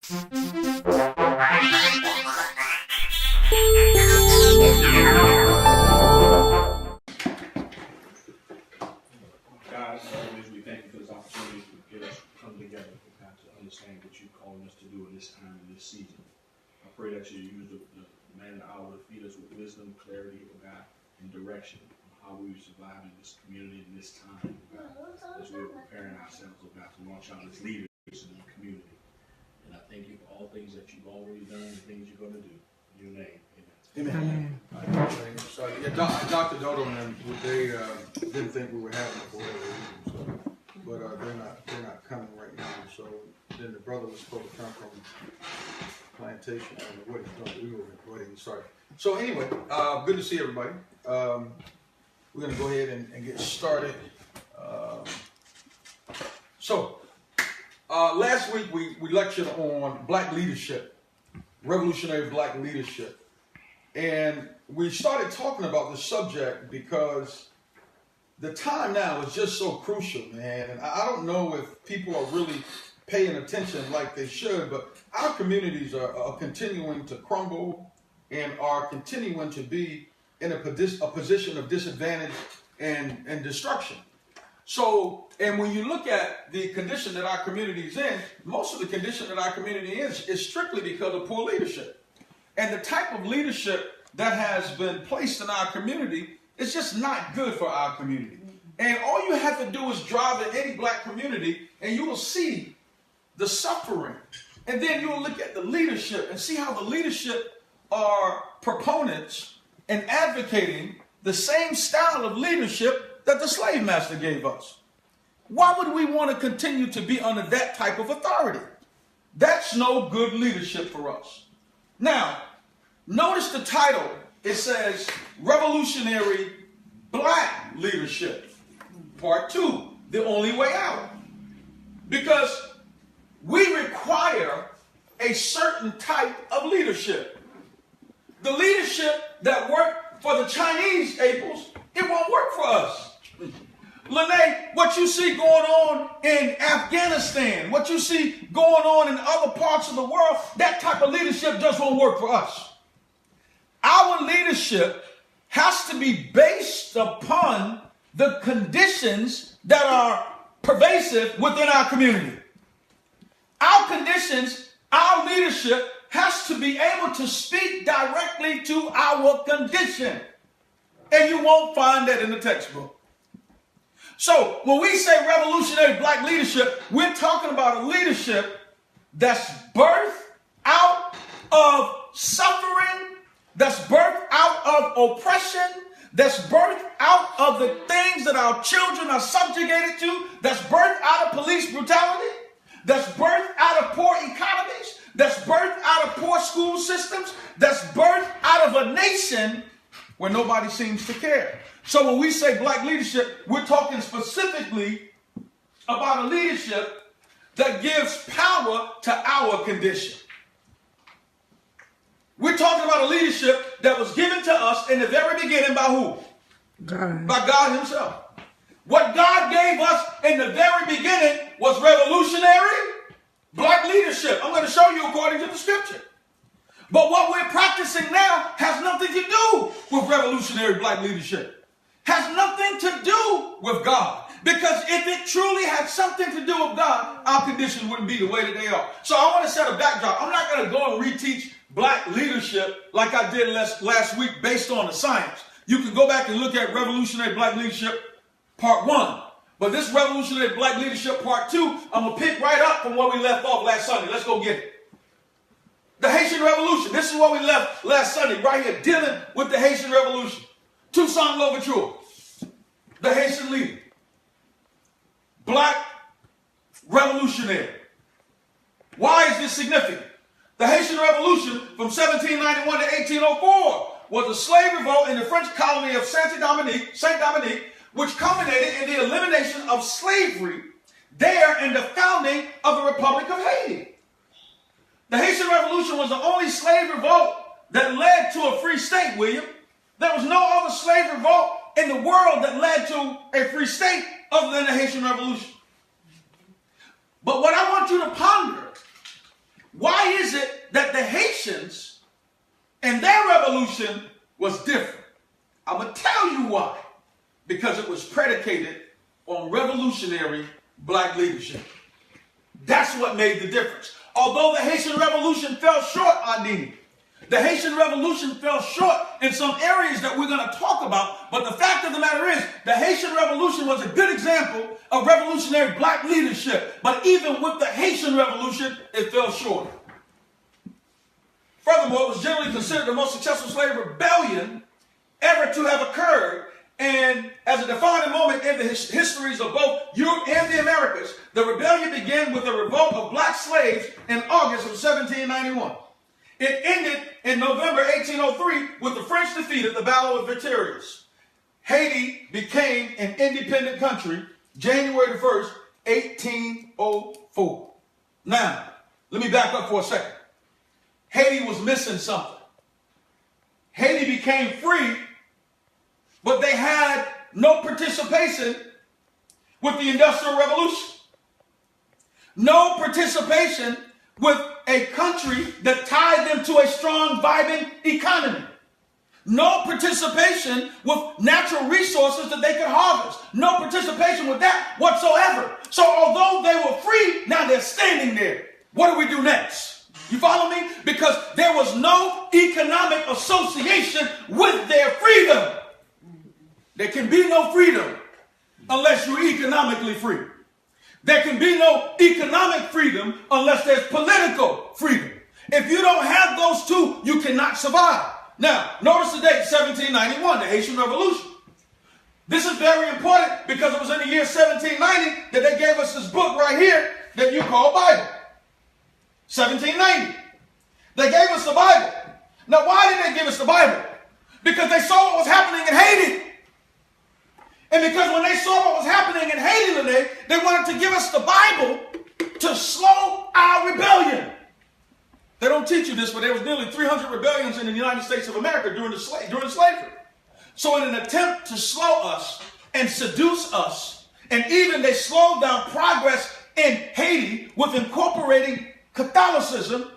God, as always, we thank you for this opportunity to get us to come together, God, to understand what you're calling us to do in this time and this season. I pray that you use the man of the hour to feed us with wisdom, clarity, God, and direction on how we survive in this community in this time, God, as we're preparing ourselves, God, to launch out as leaders in the community. And I thank you for all things that you've already done and things you're going to do. In your name, amen. Amen. So, yeah, Dr. Dodo and them, they didn't think we were having it for whatever reason, so, but they're not coming right now. So then the brother was supposed to come from Plantation. I don't know what he's doing. We were waiting to start. So anyway, good to see everybody. We're going to go ahead and get started. Last week we lectured on black leadership, revolutionary black leadership. And we started talking about the subject because the time now is just so crucial, man. And I don't know if people are really paying attention like they should, but our communities are continuing to crumble and are continuing to be in a position of disadvantage and destruction. So, and when you look at the condition that our community is in, most of the condition that our community is strictly because of poor leadership. And the type of leadership that has been placed in our community is just not good for our community. And all you have to do is drive in any black community and you will see the suffering. And then you will look at the leadership and see how the leadership are proponents and advocating the same style of leadership that the slave master gave us. Why would we want to continue to be under that type of authority? That's no good leadership for us. Now, notice the title. It says Revolutionary Black Leadership. Part 2, the only way out. Because we require a certain type of leadership. The leadership that worked for the Chinese peoples, it won't work for us. Lene, what you see going on in Afghanistan, what you see going on in other parts of the world, that type of leadership just won't work for us. Our leadership has to be based upon the conditions that are pervasive within our community. Our conditions, our leadership has to be able to speak directly to our condition. And you won't find that in the textbook. So when we say revolutionary black leadership, we're talking about a leadership that's birthed out of suffering, that's birthed out of oppression, that's birthed out of the things that our children are subjugated to, that's birthed out of police brutality, that's birthed out of poor economies, that's birthed out of poor school systems, that's birthed out of a nation where nobody seems to care. So when we say black leadership, we're talking specifically about a leadership that gives power to our condition. We're talking about a leadership that was given to us in the very beginning by who? God. By God himself. What God gave us in the very beginning was revolutionary black leadership. I'm going to show you according to the scripture. But what we're practicing now has nothing to do with revolutionary black leadership. Has nothing to do with God. Because if it truly had something to do with God, our conditions wouldn't be the way that they are. So I want to set a backdrop. I'm not going to go and reteach black leadership like I did last week based on the science. You can go back and look at revolutionary black leadership part 1. But this revolutionary black leadership part 2, I'm going to pick right up from where we left off last Sunday. Let's go get it. The Haitian Revolution. This is where we left last Sunday, right here, dealing with the Haitian Revolution. Toussaint Louverture, the Haitian leader, black revolutionary. Why is this significant? The Haitian Revolution from 1791 to 1804 was a slave revolt in the French colony of Saint Dominique, which culminated in the elimination of slavery there and the founding of the Republic of Haiti. The Haitian Revolution was the only slave revolt that led to a free state, William. There was no other slave revolt in the world that led to a free state other than the Haitian Revolution. But what I want you to ponder, why that the Haitians and their revolution was different. I'm going to tell you why. Because it was predicated on revolutionary black leadership. That's what made the difference. Although the Haitian Revolution fell short, Andini, the Haitian Revolution fell short in some areas that we're going to talk about, but the fact of the matter is, the Haitian Revolution was a good example of revolutionary black leadership. But even with the Haitian Revolution, it fell short. Furthermore, it was generally considered the most successful slave rebellion ever to have occurred. And as a defining moment in the histories of both Europe and the Americas, the rebellion began with the revolt of black slaves in August of 1791. It ended in November 1803 with the French defeat at the Battle of Vittorious. Haiti became an independent country January the 1st, 1804. Now, let me back up for a second. Haiti was missing something. Haiti became free, but they had no participation with the Industrial Revolution. No participation with a country that tied them to a strong, vibrant economy. No participation with natural resources that they could harvest. No participation with that whatsoever. So although they were free, now they're standing there. What do we do next? You follow me? Because there was no economic association with their freedom. There can be no freedom unless you're economically free. There can be no economic freedom unless there's political freedom. If you don't have those two, you cannot survive. Now, notice the date, 1791, the Haitian Revolution. This is very important because it was in the year 1790 that they gave us this book right here that you call Bible. 1790. They gave us the Bible. Now, why did they give us the Bible? Because they saw what was happening in Haiti. And because when they saw what was happening in Haiti today, they wanted to give us the Bible to slow our rebellion. They don't teach you this, but there was nearly 300 rebellions in the United States of America during slavery. So in an attempt to slow us and seduce us, and even they slowed down progress in Haiti with incorporating Catholicism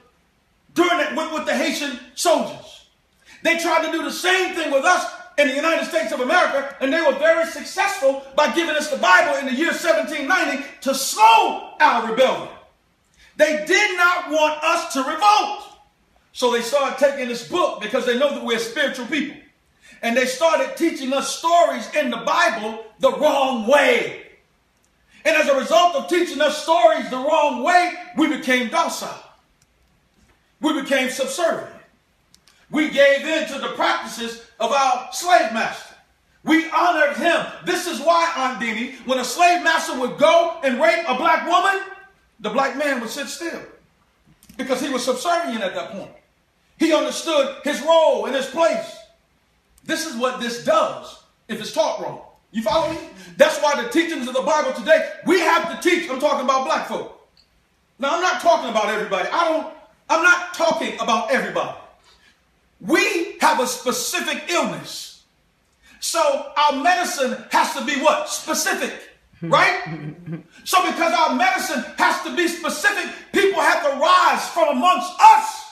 during it with the Haitian soldiers. They tried to do the same thing with us in the United States of America, and they were very successful by giving us the Bible in the year 1790 to slow our rebellion. They did not want us to revolt. So they started taking this book because they know that we're spiritual people. And they started teaching us stories in the Bible the wrong way. And as a result of teaching us stories the wrong way, we became docile. We became subservient. We gave in to the practices of our slave master. We honored him. This is why, Andini, when a slave master would go and rape a black woman, the black man would sit still because he was subservient at that point. He understood his role and his place. This is what this does if it's taught wrong. You follow me? That's why the teachings of the Bible today, we have to teach. I'm talking about black folk. Now, I'm not talking about everybody. I'm not talking about everybody. We have a specific illness. So our medicine has to be what? Specific. Right? So because our medicine has to be specific, people have to rise from amongst us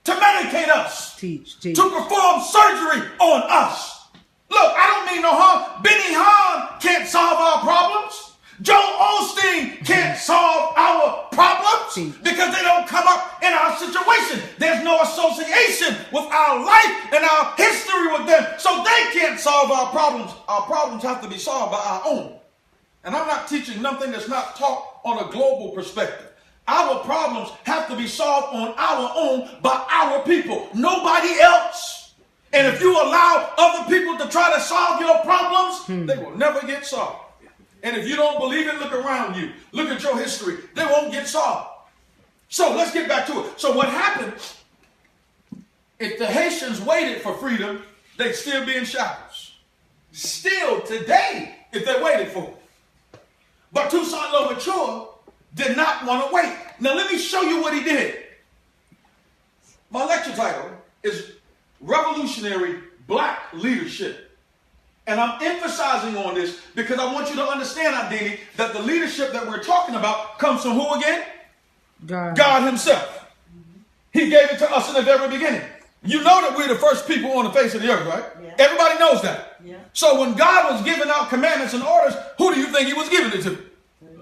to medicate us. Teach. To perform surgery on us. Look, I don't mean no harm. Benny Hinn can't solve our problems. Joel Osteen can't solve our problems because they don't come up in our situation. There's no association with our life and our history with them. So they can't solve our problems. Our problems have to be solved by our own. And I'm not teaching nothing that's not taught on a global perspective. Our problems have to be solved on our own by our people, nobody else. And if you allow other people to try to solve your problems, they will never get solved. And if you don't believe it, look around you. Look at your history. They won't get solved. So let's get back to it. So what happened, if the Haitians waited for freedom, they'd still be in shackles. Still today, if they waited for it. But Toussaint Louverture did not want to wait. Now let me show you what he did. My lecture title is Revolutionary Black Leadership. And I'm emphasizing on this because I want you to understand, Andini, that the leadership that we're talking about comes from who again? God himself. He gave it to us in the very beginning. You know that we're the first people on the face of the earth, right? Yeah. Everybody knows that. Yeah. So when God was giving out commandments and orders, who do you think he was giving it to?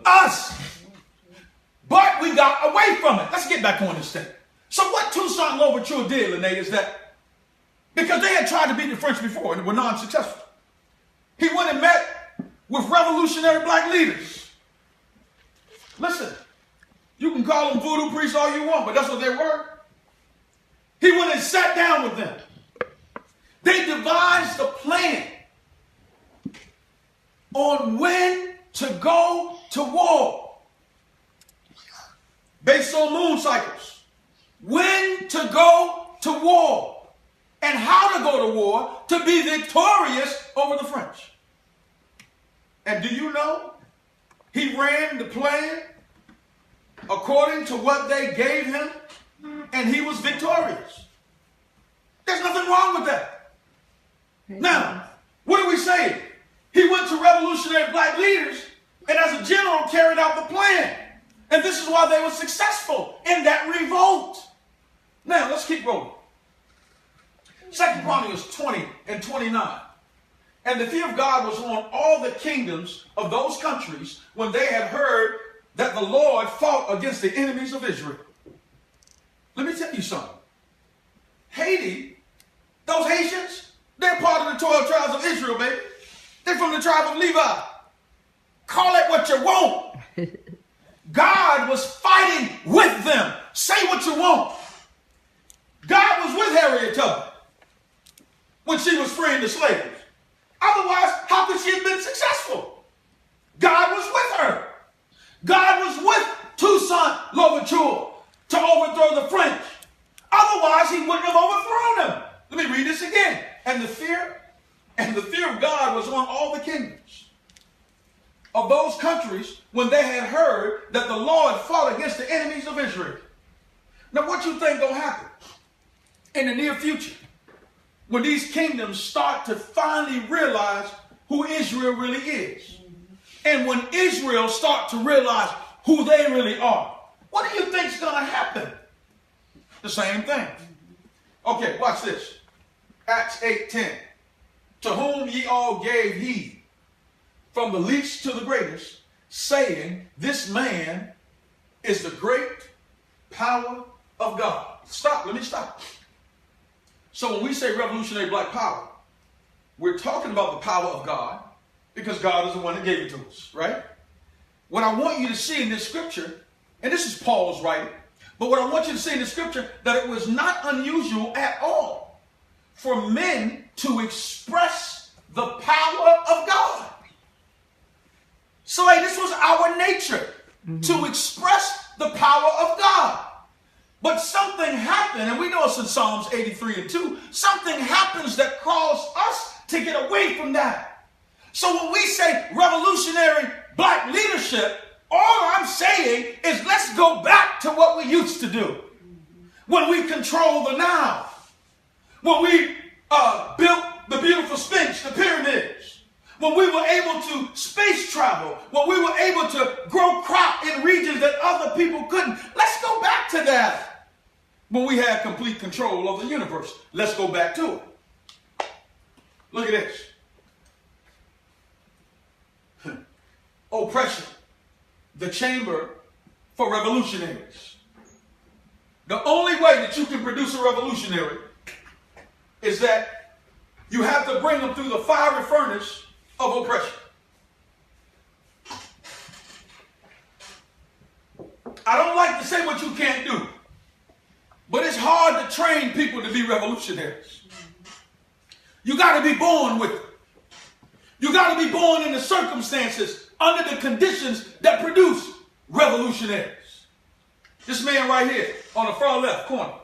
Us. But we got away from it. Let's get back on this thing. So what Toussaint Louverture did, Lene, is that because they had tried to beat the French before and were non-successful, he went and met with revolutionary black leaders. Listen, you can call them voodoo priests all you want, but that's what they were. He went and sat down with them. They devised a plan on when to go to war based on moon cycles. When to go to war and how to go to war to be victorious over the French. And do you know, he ran the plan according to what they gave him, and he was victorious. There's nothing wrong with that. Now, what are we saying? He went to revolutionary black leaders and as a general carried out the plan. And this is why they were successful in that revolt. Now, let's keep rolling. 2 Chronicles 20 and 29. And the fear of God was on all the kingdoms of those countries when they had heard that the Lord fought against the enemies of Israel. Let me tell you something. Haiti, those Haitians, they're part of the 12 tribes of Israel, baby. They're from the tribe of Levi. Call it what you want. God was fighting with them. Say what you want. God was with Harriet Tubman when she was freeing the slaves. Otherwise, how could she have been successful? God was with her. God was with Toussaint Louverture to overthrow the French. Otherwise, he wouldn't have overthrown them. Let me read this again. And the fear of God was on all the kingdoms of those countries when they had heard that the Lord fought against the enemies of Israel. Now, what you think gonna happen in the near future when these kingdoms start to finally realize who Israel really is? And when Israel start to realize who they really are, what do you think's gonna happen? The same thing. Okay, watch this. Acts 8:10. To whom ye all gave heed, from the least to the greatest, saying, this man is the great power of God. Stop, let me stop. So when we say revolutionary black power, we're talking about the power of God because God is the one that gave it to us, right? What I want you to see in this scripture, and this is Paul's writing, but what I want you to see in the scripture, that it was not unusual at all for men to express the power of God. So like, this was our nature, to express the power of God. But something happened, and we know it's in Psalms 83 and 2, something happens that caused us to get away from that. So when we say revolutionary black leadership, all I'm saying is let's go back to what we used to do. When we controlled the Nile, when we built the beautiful Sphinx, the pyramids, when we were able to space travel, when we were able to grow crop in regions that other people couldn't. Let's go back to that. When we had complete control of the universe, let's go back to it. Look at this. Oppression, the chamber for revolutionaries. The only way that you can produce a revolutionary is that you have to bring them through the fiery furnace of oppression. I don't like to say what you can't do, but it's hard to train people to be revolutionaries. You got to be born with it. You got to be born in the circumstances, under the conditions that produce revolutionaries. This man right here on the far left corner.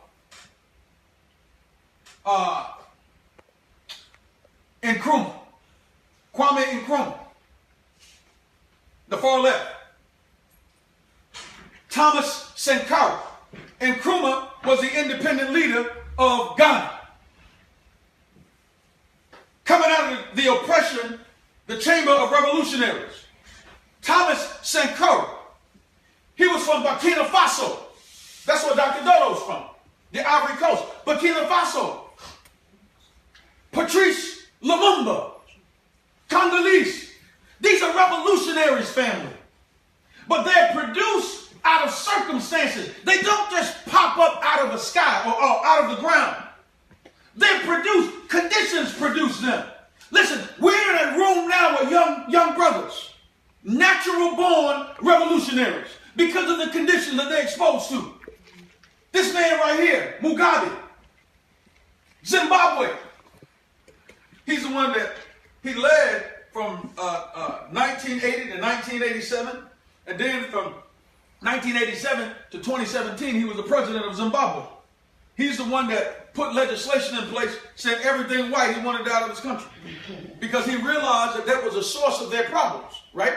Nkrumah. Kwame Nkrumah. The far left. Thomas Sankara. Nkrumah was the independent leader of Ghana. Coming out of the oppression, the chamber of revolutionaries. Thomas Sankara. He was from Burkina Faso. That's where Dr. Dodo's from. the Ivory Coast, Burkina Faso, Patrice Lumumba, Congolese. These are revolutionaries, family. But they're produced out of circumstances. They don't just pop up out of the sky or out of the ground. They're produced. Conditions produce them. Listen, we're in a room now with young brothers, natural born revolutionaries, because of the conditions that they're exposed to. This man right here, Mugabe, Zimbabwe. He's the one that he led from 1980 to 1987, and then from 1987 to 2017, he was the president of Zimbabwe. He's the one that put legislation in place saying everything white he wanted out of his country, because he realized that that was a source of their problems, right?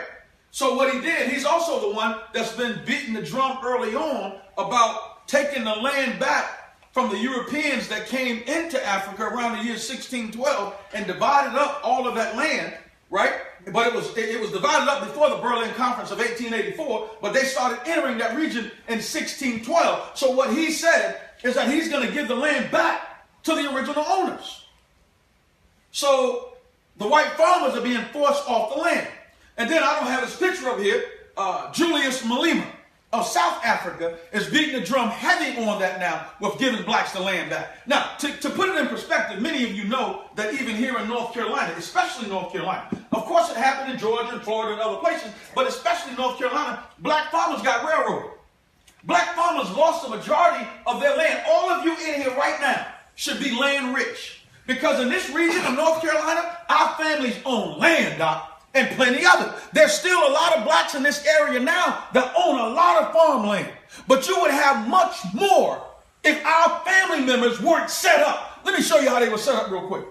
So what he did, he's also the one that's been beating the drum early on about taking the land back from the Europeans that came into Africa around the year 1612 and divided up all of that land, right? But it was divided up before the Berlin Conference of 1884, but they started entering that region in 1612. So what he said is that he's going to give the land back to the original owners. So the white farmers are being forced off the land. And then I don't have his picture up here. Julius Malema of South Africa is beating the drum heavy on that now with giving blacks the land back. Now, to put it in perspective, many of you know that even here in North Carolina, especially North Carolina, of course it happened in Georgia and Florida and other places, but especially North Carolina, black farmers got railroaded. Black farmers lost the majority of their land. All of you in here right now should be land rich, because in this region of North Carolina, our families own land, Doc. And plenty of it. There's still a lot of blacks in this area now that own a lot of farmland. But you would have much more if our family members weren't set up. Let me show you how they were set up real quick.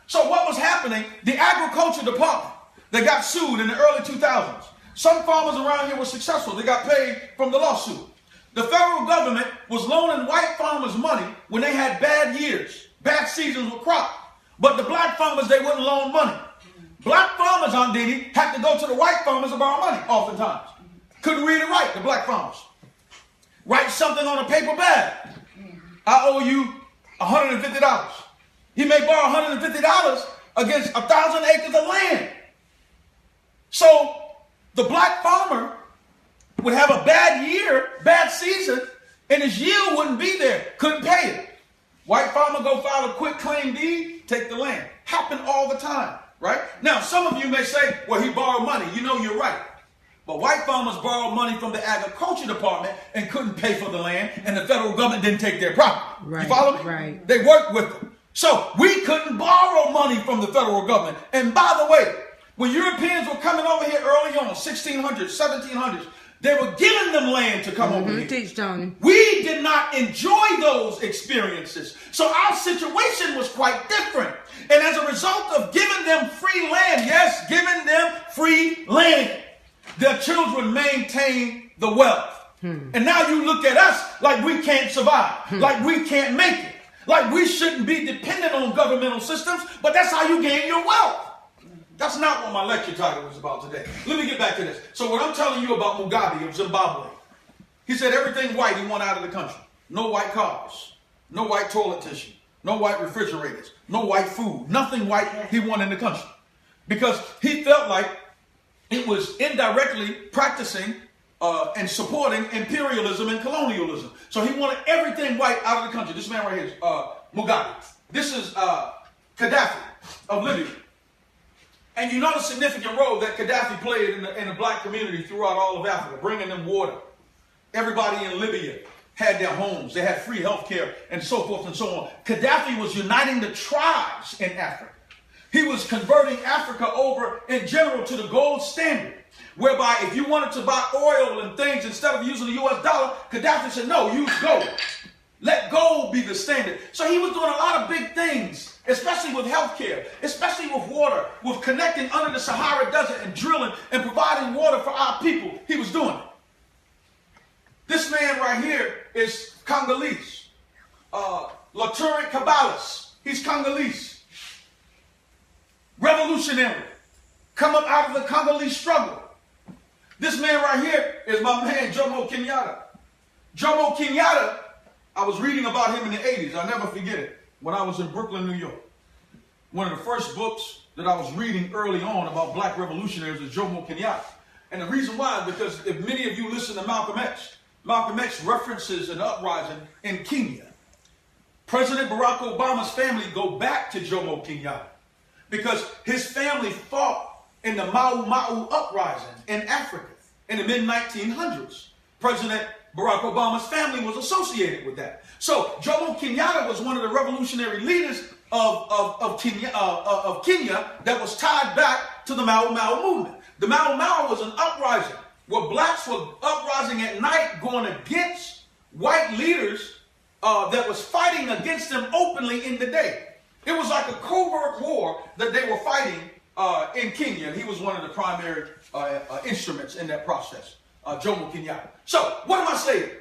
So what was happening, the agriculture department, they got sued in the early 2000s. Some farmers around here were successful. They got paid from the lawsuit. The federal government was loaning white farmers money when they had bad years, bad seasons with crop. But the black farmers, they wouldn't loan money. Black farmers, Aunt Didi, had to go to the white farmers to borrow money oftentimes. Couldn't read and write, the black farmers. Write something on a paper bag. I owe you $150. He may borrow $150 against 1,000 acres of land. So the black farmer would have a bad year, bad season, and his yield wouldn't be there. Couldn't pay it. White farmer go file a quick claim deed, take the land. Happened all the time. Right? Now, some of you may say, well, he borrowed money. You know, you're right. But white farmers borrowed money from the agriculture department and couldn't pay for the land, and the federal government didn't take their property. Right, you follow me? Right. They worked with them. So we couldn't borrow money from the federal government. And by the way, when Europeans were coming over here early on, 1600s, 1700s, they were giving them land to come over here. Teach Tony. We did not enjoy those experiences. So our situation was quite different. And as a result of giving them free land, yes, giving them free land, their children maintained the wealth. And now you look at us like we can't survive, like we can't make it, like we shouldn't be dependent on governmental systems, but that's how you gain your wealth. That's not what my lecture title was about today. Let me get back to this. So what I'm telling you about Mugabe of Zimbabwe, he said everything white he want out of the country. No white cars, no white toilet tissue, no white refrigerators, no white food, nothing white he wanted in the country. Because he felt like it was indirectly practicing and supporting imperialism and colonialism. So he wanted everything white out of the country. This man right here is Mugabe. This is Gaddafi of Libya. And you know the significant role that Gaddafi played in the black community throughout all of Africa, bringing them water. Everybody in Libya had their homes. They had free health care and so forth and so on. Gaddafi was uniting the tribes in Africa. He was converting Africa over in general to the gold standard, whereby if you wanted to buy oil and things instead of using the US dollar, Gaddafi said, no, use gold. Let gold be the standard. So he was doing a lot of big things, especially with healthcare, especially with water, with connecting under the Sahara Desert and drilling and providing water for our people. He was doing it. This man right here is Congolese. Laurent Cabalas. He's Congolese. Revolutionary. Come up out of the Congolese struggle. This man right here is my man, Jomo Kenyatta. Jomo Kenyatta I was reading about him in the 80s. I'll never forget it. When I was in Brooklyn, New York. One of the first books that I was reading early on about black revolutionaries was Jomo Kenyatta. And the reason why is because if many of you listen to Malcolm X references an uprising in Kenya. President Barack Obama's family go back to Jomo Kenyatta because his family fought in the Mau Mau uprising in Africa in the mid-1900s. President Barack Obama's family was associated with that. So Jomo Kenyatta was one of the revolutionary leaders of Kenya that was tied back to the Mau Mau movement. The Mau Mau was an uprising where blacks were uprising at night going against white leaders that was fighting against them openly in the day. It was like a covert war that they were fighting in Kenya, and he was one of the primary instruments in that process, Jomo Kenyatta. So, what am I saying?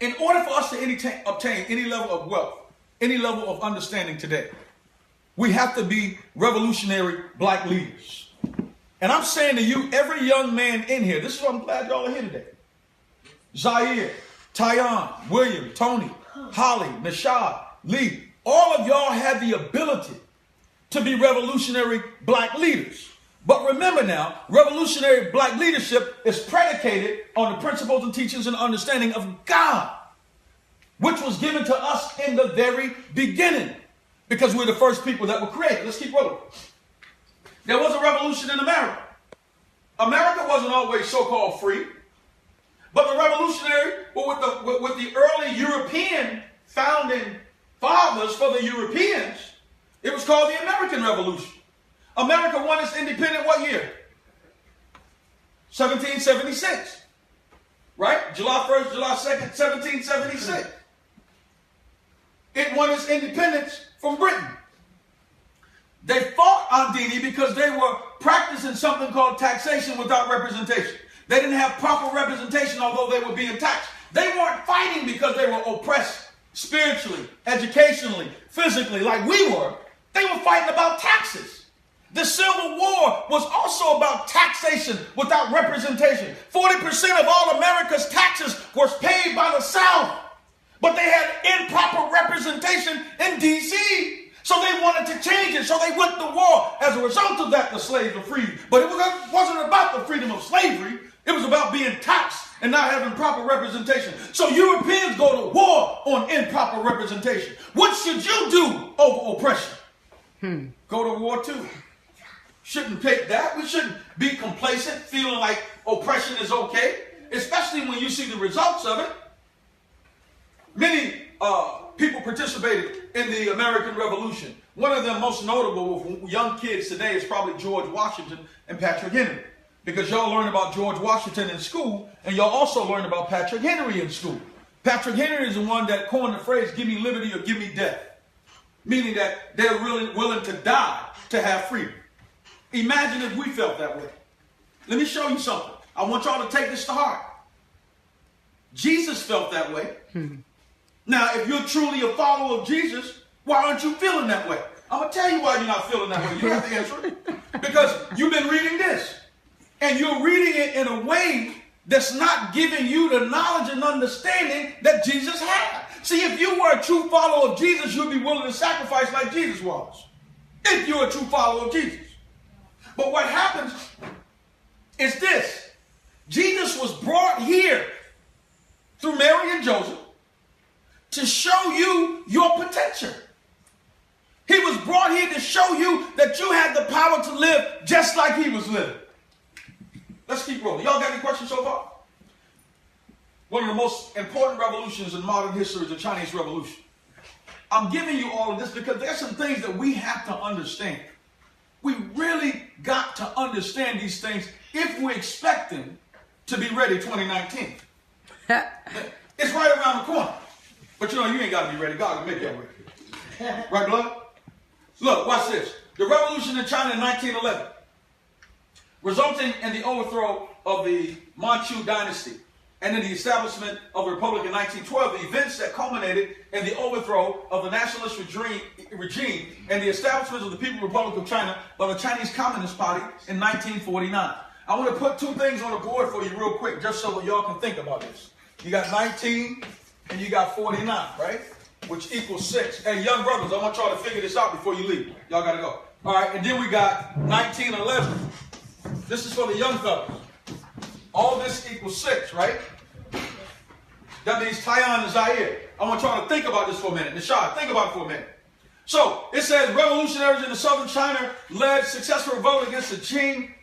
In order for us to obtain any level of wealth, any level of understanding today, we have to be revolutionary black leaders. And I'm saying to you, every young man in here, this is why I'm glad y'all are here today. Zaire, Tyon, William, Tony, Holly, Nashad, Lee, all of y'all have the ability to be revolutionary black leaders. But remember now, revolutionary black leadership is predicated on the principles and teachings and understanding of God, which was given to us in the very beginning, because we're the first people that were created. Let's keep rolling. There was a revolution in America. America wasn't always so-called free, but the revolutionary, with the early European founding fathers for the Europeans, it was called the American Revolution. America won its independence what year? 1776. Right? July 1st, July 2nd, 1776. It won its independence from Britain. They fought Andini because they were practicing something called taxation without representation. They didn't have proper representation, although they were being taxed. They weren't fighting because they were oppressed spiritually, educationally, physically, like we were. They were fighting about taxes. The Civil War was also about taxation without representation. 40% of all America's taxes was paid by the South, but they had improper representation in D.C., so they wanted to change it, so they went to war. As a result of that, the slaves were freed. But it wasn't about the freedom of slavery. It was about being taxed and not having proper representation. So Europeans go to war on improper representation. What should you do over oppression? Go to war too. Shouldn't take that. We shouldn't be complacent, feeling like oppression is okay, especially when you see the results of it. Many people participated in the American Revolution. One of them most notable with young kids today is probably George Washington and Patrick Henry. Because y'all learn about George Washington in school, and y'all also learn about Patrick Henry in school. Patrick Henry is the one that coined the phrase, give me liberty or give me death. Meaning that they're really willing to die to have freedom. Imagine if we felt that way. Let me show you something. I want y'all to take this to heart. Jesus felt that way. Now, if you're truly a follower of Jesus, why aren't you feeling that way? I'm going to tell you why you're not feeling that way. You don't have to answer it. Because you've been reading this. And you're reading it in a way that's not giving you the knowledge and understanding that Jesus had. See, if you were a true follower of Jesus, you'd be willing to sacrifice like Jesus was. If you're a true follower of Jesus. But what happens is this. Jesus was brought here through Mary and Joseph to show you your potential. He was brought here to show you that you had the power to live just like he was living. Let's keep rolling. Y'all got any questions so far? One of the most important revolutions in modern history is the Chinese Revolution. I'm giving you all of this because there's some things that we have to understand. We really got to understand these things if we expect them to be ready 2019. It's right around the corner. But you know, you ain't got to be ready. God will make you ready. Right, blood? Look, watch this. The revolution in China in 1911, resulting in the overthrow of the Manchu dynasty and in the establishment of a republic in 1912, the events that culminated in the overthrow of the nationalist regime and the establishment of the People's Republic of China by the Chinese Communist Party in 1949. I want to put two things on the board for you real quick, just so that y'all can think about this. You got 19, and you got 49, right? Which equals 6. Hey, young brothers, I want y'all to figure this out before you leave. Y'all got to go. All right, and then we got 1911. This is for the young fellas. All this equals 6, right? That means Taiwan and Zaire. I want y'all to think about this for a minute. Nishad, think about it for a minute. So, it says revolutionaries in the southern China led successful revolt against the Qing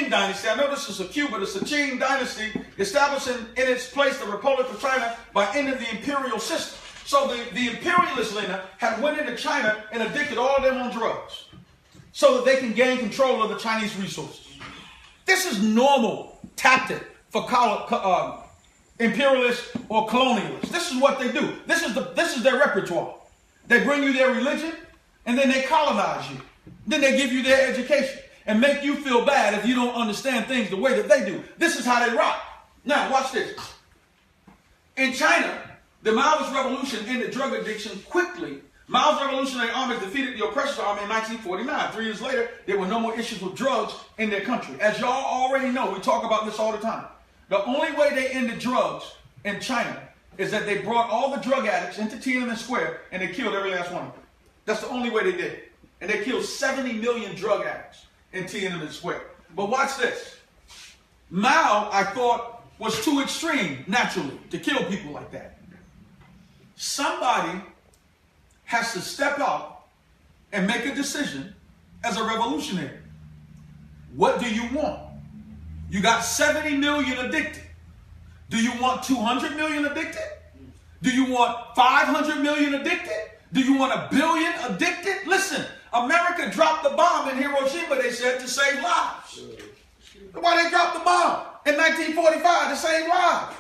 dynasty. I know this is a Q, but it's the Qing dynasty, establishing in its place the Republic of China by ending the imperial system. So the imperialists, Lena, had went into China and addicted all of them on drugs so that they can gain control of the Chinese resources. This is normal tactic for imperialists or colonialists. This is what they do. This is their repertoire. They bring you their religion, and then they colonize you. Then they give you their education and make you feel bad if you don't understand things the way that they do. This is how they rock. Now, watch this. In China, the Maoist revolution ended drug addiction quickly. Mao's revolutionary armies defeated the oppressor's army in 1949. 3 years later, there were no more issues with drugs in their country. As y'all already know, we talk about this all the time. The only way they ended drugs in China is that they brought all the drug addicts into Tiananmen Square and they killed every last one of them. That's the only way they did it. And they killed 70 million drug addicts in Tiananmen Square. But watch this. Mao, I thought, was too extreme, naturally, to kill people like that. Somebody has to step up and make a decision as a revolutionary. What do you want? You got 70 million addicted. Do you want 200 million addicted? Do you want 500 million addicted? Do you want 1 billion addicted? Listen, America dropped the bomb in Hiroshima, they said, to save lives. Why they dropped the bomb in 1945 to save lives?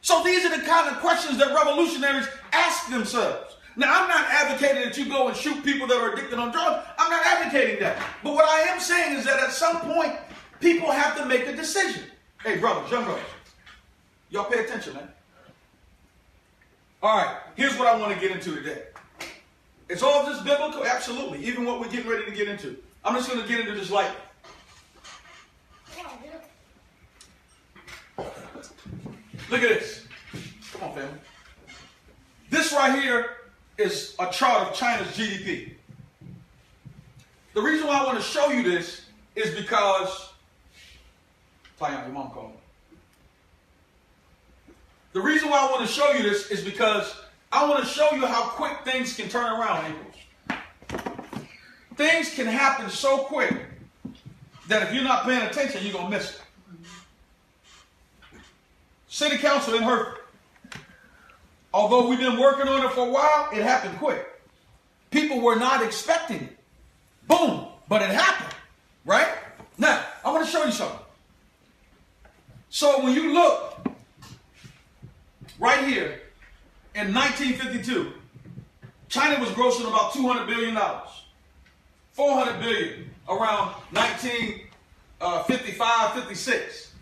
So these are the kind of questions that revolutionaries ask themselves. Now, I'm not advocating that you go and shoot people that are addicted on drugs. I'm not advocating that. But what I am saying is that at some point, people have to make a decision. Hey, brothers, young brothers, y'all pay attention, man. All right, here's what I want to get into today. Is all of this biblical? Absolutely. Even what we're getting ready to get into. I'm just going to get into this lightly. Look at this. Come on, family. This right here is a chart of China's GDP. The reason why I want to show you this is because Tayana, your mom called me. The reason why I want to show you this is because I want to show you how quick things can turn around, Aprils. Things can happen so quick that if you're not paying attention, you're going to miss it. City Council in Hereford. Although we've been working on it for a while, it happened quick. People were not expecting it. Boom. But it happened. Right? Now, I want to show you something. So when you look right here, in 1952, China was grossing about $200 billion. $400 billion around 1955, 56.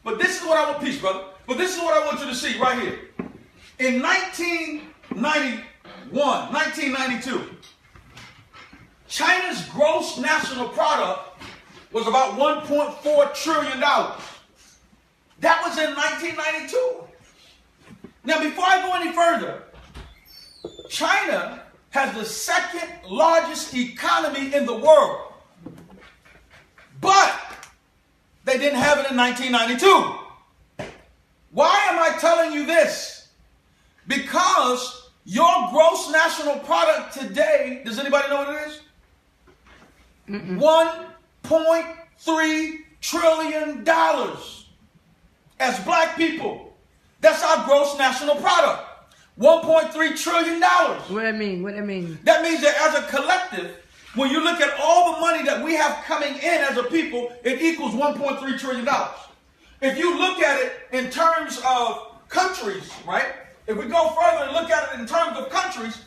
But this is what I want, peace, brother. But this is what I want you to see right here. In 1992, China's gross national product was about $1.4 trillion. That was in 1992. Now, before I go any further, China has the second largest economy in the world. But they didn't have it in 1992. Why am I telling you this? Because your gross national product today, does anybody know what it is? $1.3 trillion. As black people, that's our gross national product. $1.3 trillion. What do that mean? What do that mean? That means that as a collective, when you look at all the money that we have coming in as a people, it equals $1.3 trillion. If you look at it in terms of countries, right? If we go further and look at it in terms of countries,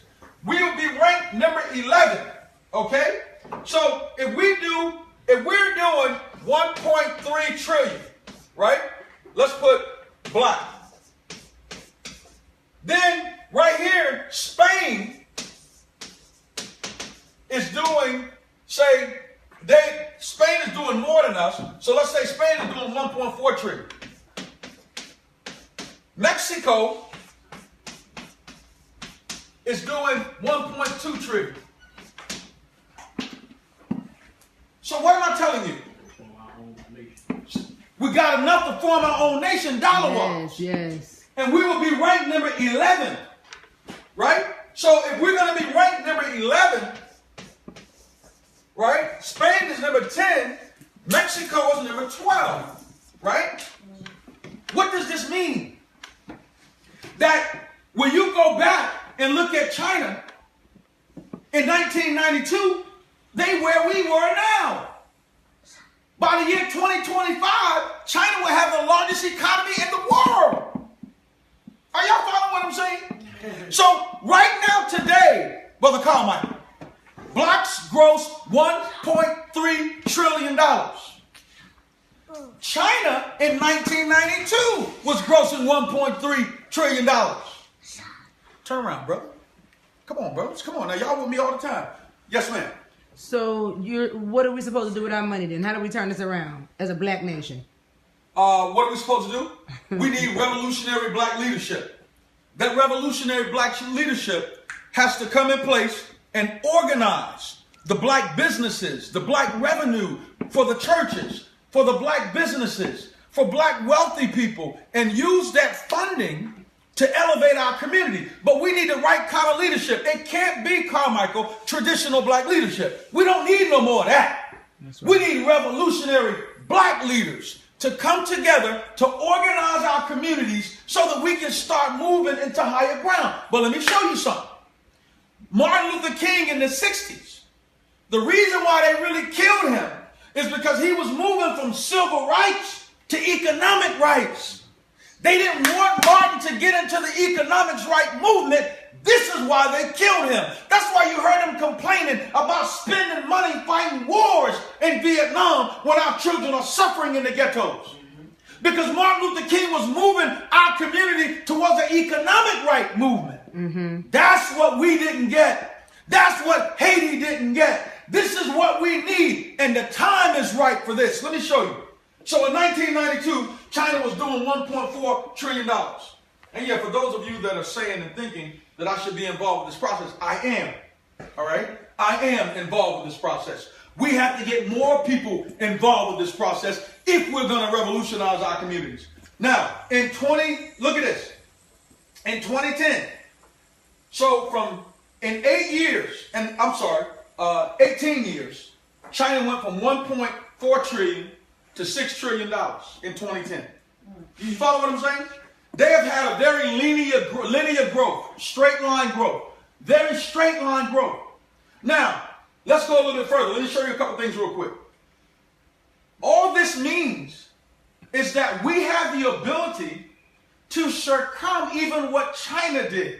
we will be ranked number 11. Okay? So if we're doing 1.3 trillion, right? Let's put black. Then right here, Spain is doing, say, Spain is doing more than us. So let's say Spain is doing 1.4 trillion. Mexico is doing 1.2 trillion. So what am I telling you? From our own nation. We got enough to form our own nation, dollar-wise. Yes. And we will be ranked number 11, right? So if we're going to be ranked number 11, right? Spain is number 10, Mexico is number 12, right? What does this mean? That when you go back and look at China in 1992, they where we were now. By the year 2025, China will have the largest economy in the world. Are y'all following what I'm saying? So right now today, Brother Carmichael, blacks gross $1.3 trillion. China in 1992 was grossing $1.3 trillion. Turn around, brother. Come on, brothers. Come on. Now, y'all with me all the time. Yes, ma'am. So what are we supposed to do with our money then? How do we turn this around as a black nation? What are we supposed to do? We need revolutionary black leadership. That revolutionary black leadership has to come in place and organize the black businesses, the black revenue for the churches, for the black businesses, for black wealthy people, and use that funding to elevate our community. But we need the right kind of leadership. It can't be, Carmichael, traditional black leadership. We don't need no more of that. Right. We need revolutionary black leaders to come together to organize our communities so that we can start moving into higher ground. But let me show you something. Martin Luther King in the 60s, the reason why they really killed him is because he was moving from civil rights to economic rights. They didn't want Martin to get into the economics right movement. This is why they killed him. That's why you heard him complaining about spending money fighting wars in Vietnam when our children are suffering in the ghettos. Because Martin Luther King was moving our community towards an economic right movement. That's what we didn't get. That's what Haiti didn't get. This is what we need. And the time is right for this. Let me show you. So in 1992, China was doing $1.4 trillion. And yeah, for those of you that are saying and thinking that I should be involved with this process, I am. All right? I am involved with this process. We have to get more people involved with this process if we're going to revolutionize our communities. Now, look at this. In 2010, so in 18 years, China went from 1.4 trillion to $6 trillion in 2010. You follow what I'm saying? They have had a very linear growth, straight line growth, very straight line growth. Now, let's go a little bit further. Let me show you a couple things real quick. All this means is that we have the ability to succumb even what China did.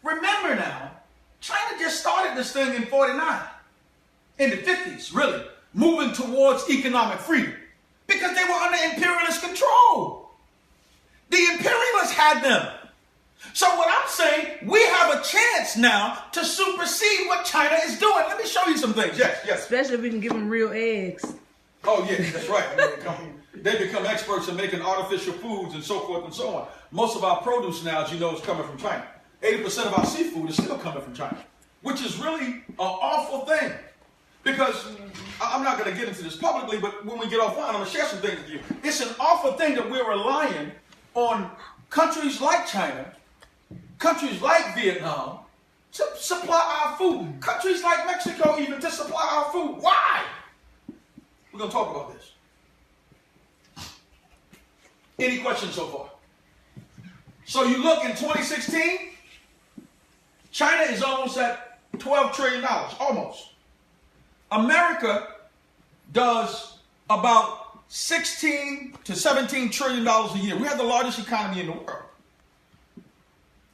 Remember now, China just started this thing in 49, in the 50s, really, moving towards economic freedom because they were under imperialist control. The imperialists had them. So what I'm saying, we have a chance now to supersede what China is doing. Let me show you some things. Yes. Especially if we can give them real eggs. Oh, yeah, that's right. They become experts in making artificial foods and so forth and so on. Most of our produce now, as you know, is coming from China. 80% of our seafood is still coming from China, which is really an awful thing. Because I'm not going to get into this publicly, but when we get offline, I'm going to share some things with you. It's an awful thing that we're relying on countries like China, countries like Vietnam, to supply our food. Countries like Mexico even to supply our food. Why? We're going to talk about this. Any questions so far? So you look in 2016, China is almost at $12 trillion, almost. America does about 16 to 17 trillion dollars a year. We have the largest economy in the world.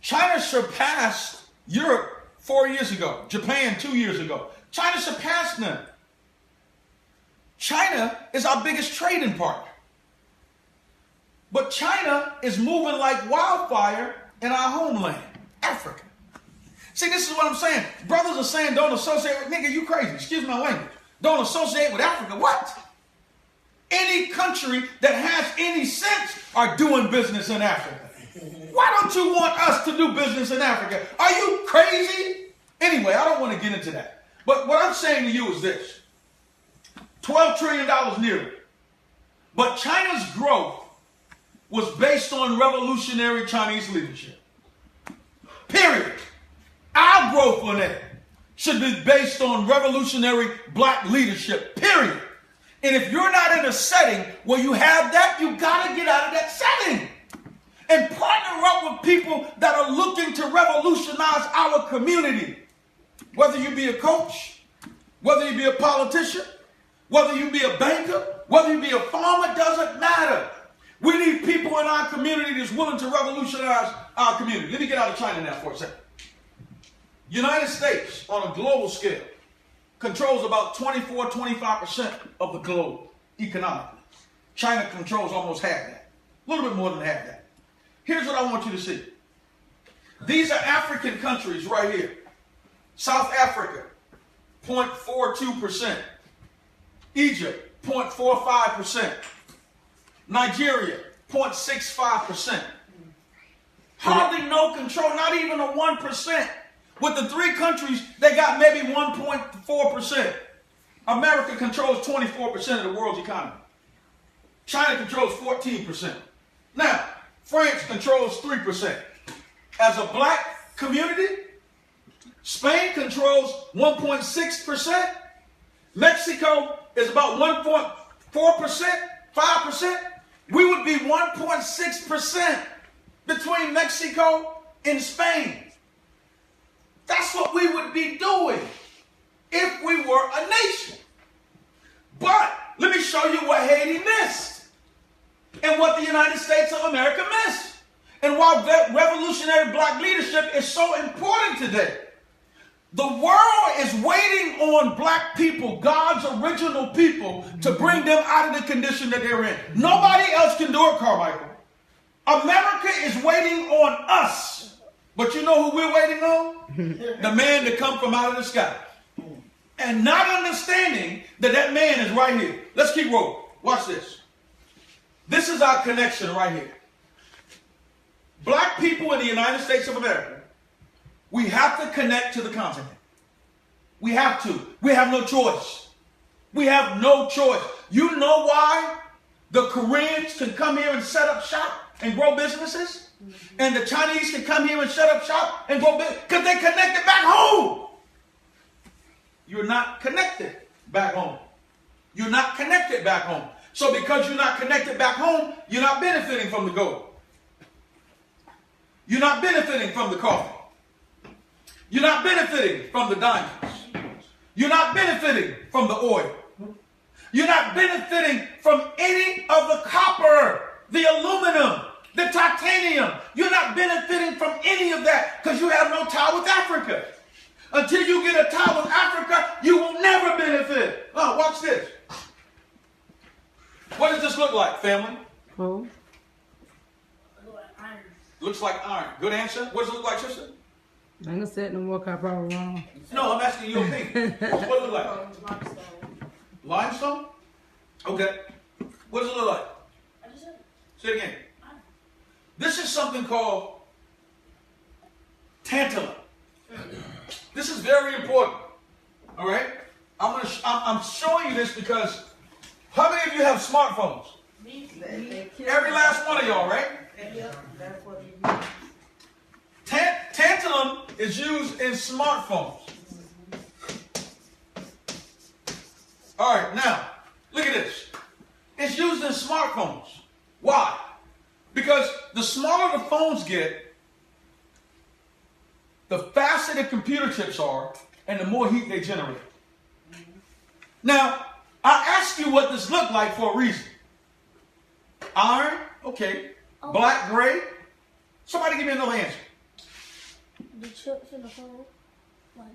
China surpassed Europe 4 years ago, Japan 2 years ago. China surpassed them. China is our biggest trading partner. But China is moving like wildfire in our homeland, Africa. See, this is what I'm saying. Brothers are saying don't associate with, nigga, you crazy. Excuse my language. Don't associate with Africa. What? Any country that has any sense are doing business in Africa. Why don't you want us to do business in Africa? Are you crazy? Anyway, I don't want to get into that. But what I'm saying to you is this. $12 trillion nearly. But China's growth was based on revolutionary Chinese leadership. Period. Our growth on that should be based on revolutionary black leadership. Period. And if you're not in a setting where you have that, you got to get out of that setting and partner up with people that are looking to revolutionize our community. Whether you be a coach, whether you be a politician, whether you be a banker, whether you be a farmer, doesn't matter. We need people in our community that's willing to revolutionize our community. Let me get out of China now for a second. United States, on a global scale, controls about 24-25% of the globe economically. China controls almost half that. A little bit more than half that. Here's what I want you to see. These are African countries right here. South Africa, 0.42%. Egypt, 0.45%. Nigeria, 0.65%. Hardly no control, not even a 1%. With the three countries, they got maybe 1.4%. America controls 24% of the world's economy. China controls 14%. Now, France controls 3%. As a black community, Spain controls 1.6%. Mexico is about 1.4%, 5%. We would be 1.6% between Mexico and Spain. That's what we would be doing if we were a nation. But let me show you what Haiti missed and what the United States of America missed and why revolutionary black leadership is so important today. The world is waiting on black people, God's original people, to bring them out of the condition that they're in. Nobody else can do it, Carmichael. America is waiting on us. But you know who we're waiting on? The man to come from out of the sky. And not understanding that that man is right here. Let's keep rolling. Watch this. This is our connection right here. Black people in the United States of America, we have to connect to the continent. We have to. We have no choice. We have no choice. You know why the Koreans can come here and set up shop and grow businesses? And the Chinese can come here and set up shop and grow business? Because they connected back home. You're not connected back home. You're not connected back home. So because you're not connected back home, you're not benefiting from the gold. You're not benefiting from the coffee. You're not benefiting from the diamonds. You're not benefiting from the oil. You're not benefiting from any of the copper, the aluminum, the titanium. You're not benefiting from any of that because you have no tie with Africa. Until you get a tie with Africa, you will never benefit. Oh, watch this. What does this look like, family? Oh. Looks like iron. Good answer. What does it look like, sister? I ain't gonna say it no more, 'cause I probably wrong. No, I'm asking your opinion. What does it look like? Limestone? Okay. What does it look like? Say it again. This is something called tantalum. This is very important. All right? I'm showing you this because how many of you have smartphones? Every last one of y'all, right? Tantalum is used in smartphones. All right, now, look at this. It's used in smartphones. Why? Because the smaller the phones get, the faster the computer chips are, and the more heat they generate. Now, I asked you what this looked like for a reason. Iron, okay. Black, gray. Somebody give me another answer. The chips in the hole.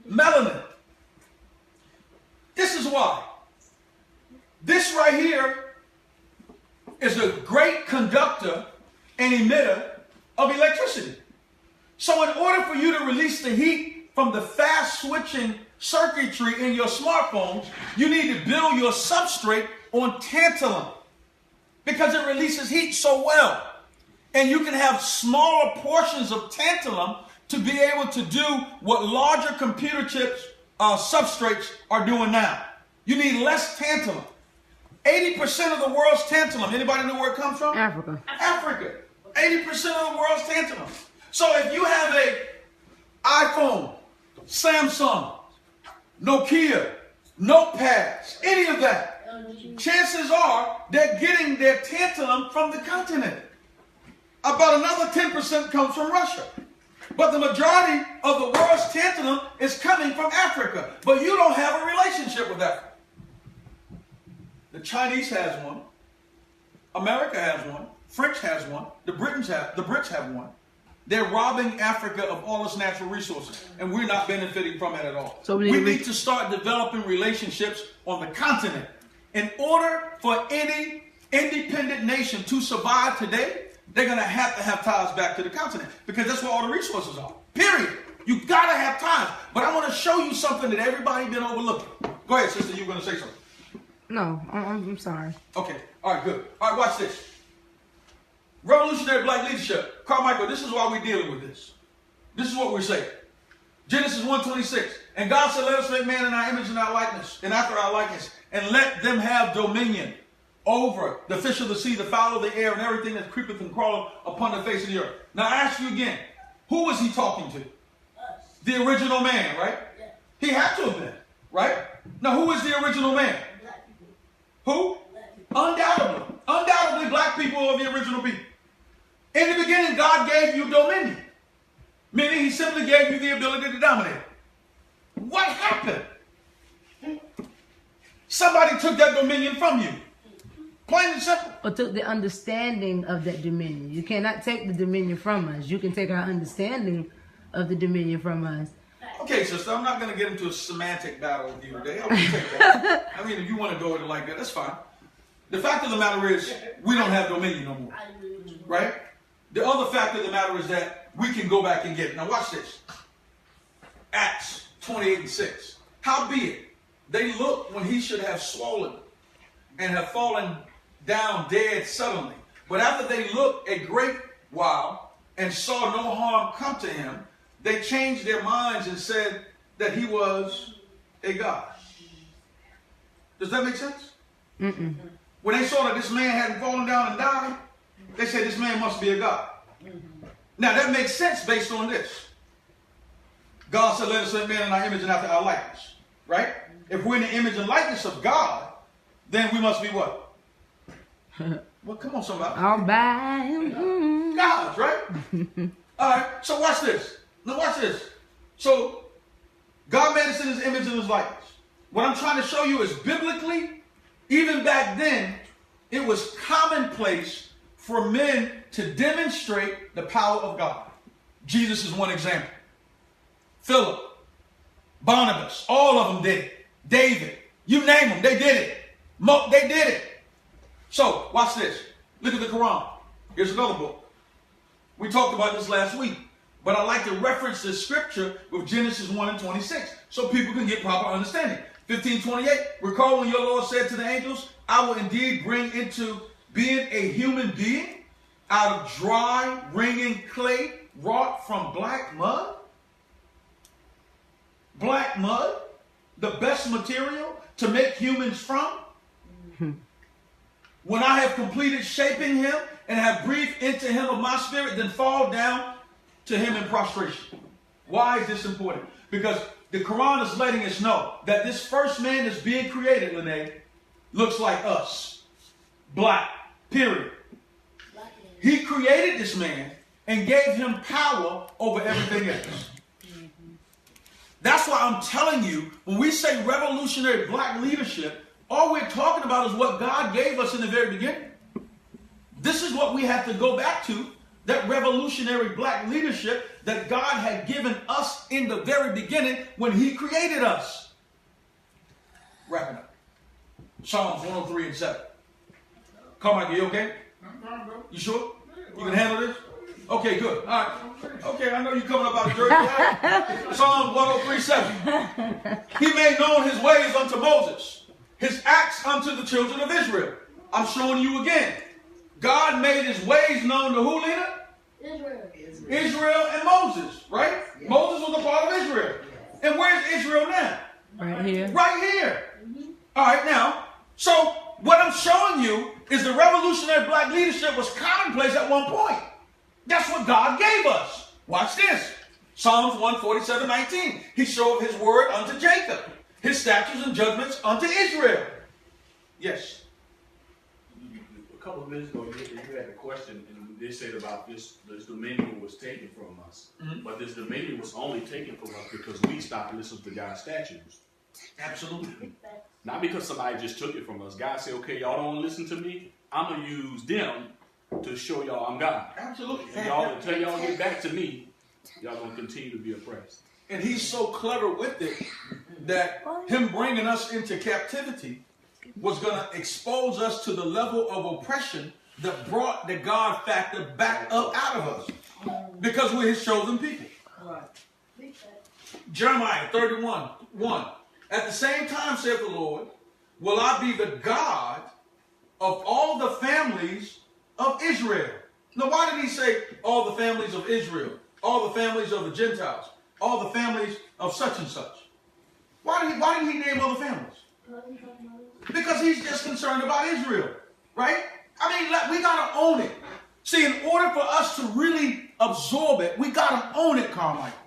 Melanin. This is why. This right here is a great conductor and emitter of electricity. So in order for you to release the heat from the fast switching circuitry in your smartphones, you need to build your substrate on tantalum because it releases heat so well. And you can have smaller portions of tantalum to be able to do what larger computer chips, substrates are doing now. You need less tantalum. 80% of the world's tantalum, anybody know where it comes from? Africa. Africa. 80% of the world's tantalum. So if you have a iPhone, Samsung, Nokia, notepads, any of that, chances are they're getting their tantalum from the continent. About another 10% comes from Russia. But the majority of the world's tantalum is coming from Africa. But you don't have a relationship with Africa. The Chinese has one. America has one. French has one. The Brits have one. They're robbing Africa of all its natural resources, and we're not benefiting from it at all. So we need to start developing relationships on the continent. In order for any independent nation to survive today, they're going to have ties back to the continent, because that's where all the resources are. Period. You got to have ties. But I want to show you something that everybody's been overlooking. Go ahead, sister. You were going to say something. No, I'm sorry. Okay. All right, good. All right, watch this. Revolutionary black leadership. Carmichael, this is why we're dealing with this. This is what we're saying. Genesis 1:26. And God said, let us make man in our image and our likeness, and after our likeness, and let them have dominion over the fish of the sea, the fowl of the air, and everything that creepeth and crawleth upon the face of the earth. Now I ask you again, who was he talking to? Us. The original man, right? Yeah. He had to have been, right? Now who is the original man? Black people. Who? Black people. Undoubtedly. Undoubtedly black people are the original people. In the beginning, God gave you dominion. Meaning he simply gave you the ability to dominate. What happened? Somebody took that dominion from you. Plain and simple. Or took the understanding of that dominion. You cannot take the dominion from us. You can take our understanding of the dominion from us. Okay, sister, I'm not going to get into a semantic battle with you today. I won't take that. I mean, if you want to go with it like that, that's fine. The fact of the matter is, we don't have dominion no more. Right? The other fact of the matter is that we can go back and get it. Now watch this. Acts 28:6. Howbeit, they looked when he should have swollen and have fallen down dead suddenly. But after they looked a great while and saw no harm come to him, they changed their minds and said that he was a god. Does that make sense? Mm-mm. When they saw that this man hadn't fallen down and died, they said this man must be a god. Mm-hmm. Now that makes sense based on this. God said, let us make man in our image and after our likeness. Right? If we're in the image and likeness of God, then we must be what? Well, come on, somebody. All by gods, right? All right, so watch this. Now watch this. So God made us in his image and his likeness. What I'm trying to show you is biblically, even back then, it was commonplace for men to demonstrate the power of God. Jesus is one example. Philip, Barnabas, all of them did it. David, you name them, they did it. They did it. So, watch this. Look at the Quran. Here's another book. We talked about this last week, but I like to reference this scripture with Genesis 1:26 so people can get proper understanding. 15:28. Recall when your Lord said to the angels, I will indeed bring into being a human being out of dry, wringing clay wrought from black mud. Black mud, the best material to make humans from. When I have completed shaping him and have breathed into him of my spirit, then fall down to him in prostration. Why is this important? Because the Quran is letting us know that this first man that's being created, Lene, looks like us. Black, period. He created this man and gave him power over everything else. That's why I'm telling you, when we say revolutionary black leadership, all we're talking about is what God gave us in the very beginning. This is what we have to go back to, that revolutionary black leadership that God had given us in the very beginning when he created us. Wrapping up. Psalms 103:7. Carmichael, you okay? You sure? You can handle this? Okay, good. All right. Okay, I know you're coming up out of Jersey. Psalm 103:7. He made known his ways unto Moses, his acts unto the children of Israel. I'm showing you again. God made his ways known to who, Lena? Israel. Israel and Moses, right? Yes. Moses was a part of Israel. Yes. And where's Israel now? Right here. Right here. All right, now, so what I'm showing you is the revolutionary black leadership was commonplace at one point. That's what God gave us. Watch this. Psalms 147:19. He showed his word unto Jacob, his statutes and judgments unto Israel. Yes. A couple of minutes ago, you had a question, and they said about this dominion was taken from us. But this dominion was only taken from us because we stopped listening to God's statutes. Absolutely. Not because somebody just took it from us. God said, okay, y'all don't listen to me. I'm going to use them to show y'all I'm God. Absolutely. And y'all, until y'all get back to me, y'all going to continue to be oppressed. And he's so clever with it that him bringing us into captivity was going to expose us to the level of oppression that brought the God factor back up out of us. Because we're his chosen people. Jeremiah 31:1. At the same time, saith the Lord, will I be the God of all the families of Israel. Now, why did he say all the families of Israel? All the families of the Gentiles? All the families of such and such? Why did he name all the families? Because he's just concerned about Israel, right? I mean, we got to own it. See, in order for us to really absorb it, we got to own it, Carmichael.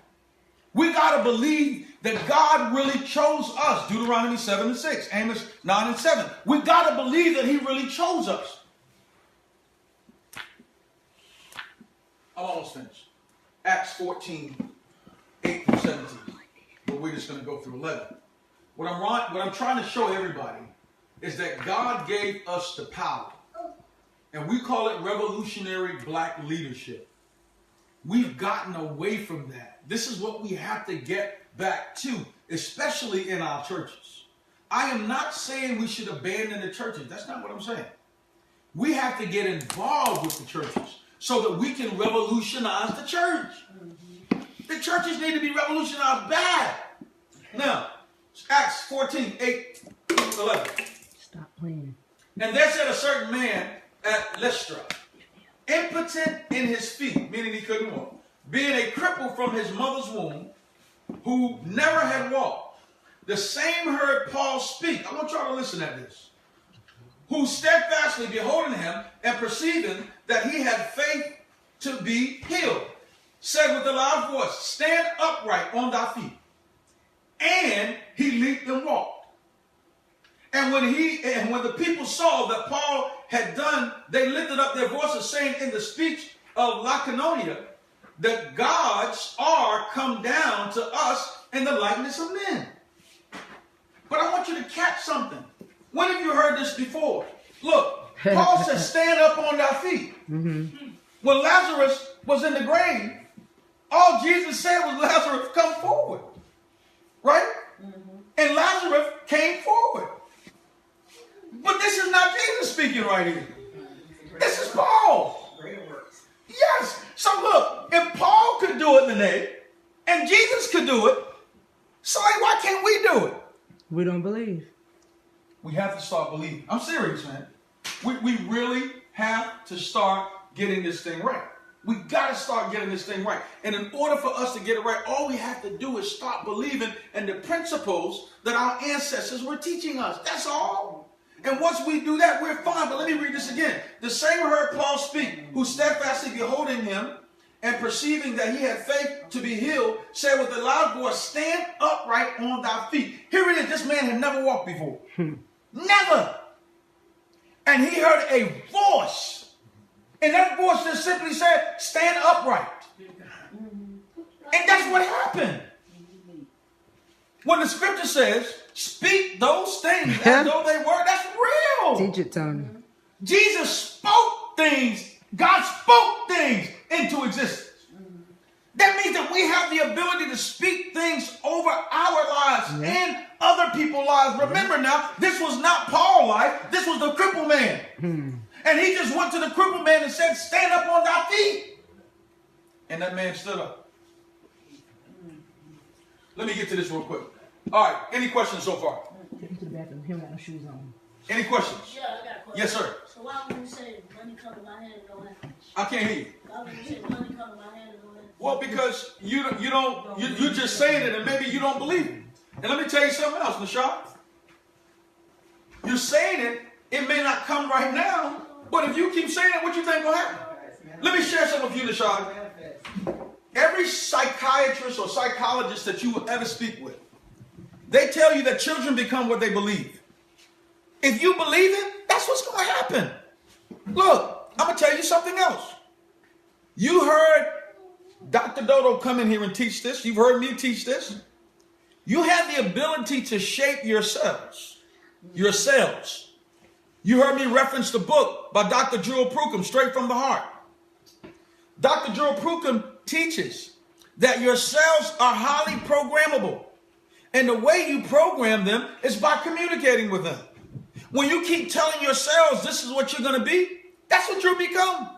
We got to believe that God really chose us. Deuteronomy 7:6, Amos 9:7. We got to believe that he really chose us. I'm almost finished. Acts 14:8-17. But we're just going to go through 11. What I'm trying to show everybody is that God gave us the power. And we call it revolutionary black leadership. We've gotten away from that. This is what we have to get back to, especially in our churches. I am not saying we should abandon the churches. That's not what I'm saying. We have to get involved with the churches so that we can revolutionize the church. The churches need to be revolutionized bad. Now, Acts 14:8-11. Stop playing. And there said a certain man at Lystra, impotent in his feet, meaning he couldn't walk, being a cripple from his mother's womb, who never had walked. The same heard Paul speak. I want y'all to listen at this. Who steadfastly beholding him and perceiving that he had faith to be healed, said with a loud voice, stand upright on thy feet. And he leaped and walked. And when the people saw that Paul had done, they lifted up their voices, saying in the speech of Lycaonia, the gods are come down to us in the likeness of men. But I want you to catch something. When have you heard this before? Look, Paul says, stand up on thy feet. When Lazarus was in the grave, all Jesus said was, Lazarus, come forward. Right? And Lazarus came forward. But this is not Jesus speaking right here. This is Paul. Yes. So look, if Paul could do it, Lene, and Jesus could do it, so why can't we do it? We don't believe. We have to start believing. I'm serious, man. We really have to start getting this thing right. We got to start getting this thing right. And in order for us to get it right, all we have to do is start believing in the principles that our ancestors were teaching us. That's all. And once we do that, we're fine. But let me read this again. The same heard Paul speak, who steadfastly beholding him and perceiving that he had faith to be healed, said with a loud voice, stand upright on thy feet. Here it is. This man had never walked before. Never. And he heard a voice. And that voice just simply said, stand upright. And that's what happened. When the scripture says, speak those things as though they were, that's real. Teach it, Tony. Jesus spoke things. God spoke things into existence. That means that we have the ability to speak things over our lives and other people's lives. Remember now, this was not Paul's life. This was the crippled man. And he just went to the crippled man and said, stand up on thy feet. And that man stood up. Let me get to this real quick. All right, any questions so far? Take him to the bathroom. He don't got no shoes on. Any questions? Yeah, I got a question. Yes, sir. So why would you say money come to my hand and go in? I can't hear you. Why would you say money come to my hand and go in? Well, because you're just saying it and maybe you don't believe it. And let me tell you something else, Nashad. You're saying it, it may not come right now, but if you keep saying it, what you think will happen? Let me share something with you, Nashad. Every psychiatrist or psychologist that you will ever speak with, they tell you that children become what they believe. If you believe it, that's what's going to happen. Look, I'm going to tell you something else. You heard Dr. Dodo come in here and teach this. You've heard me teach this. You have the ability to shape your cells. Your cells. You heard me reference the book by Dr. Jewel Pruitt, Straight from the Heart. Dr. Jewel Pruitt teaches that your cells are highly programmable. And the way you program them is by communicating with them. When you keep telling your cells this is what you're going to be, that's what you'll become.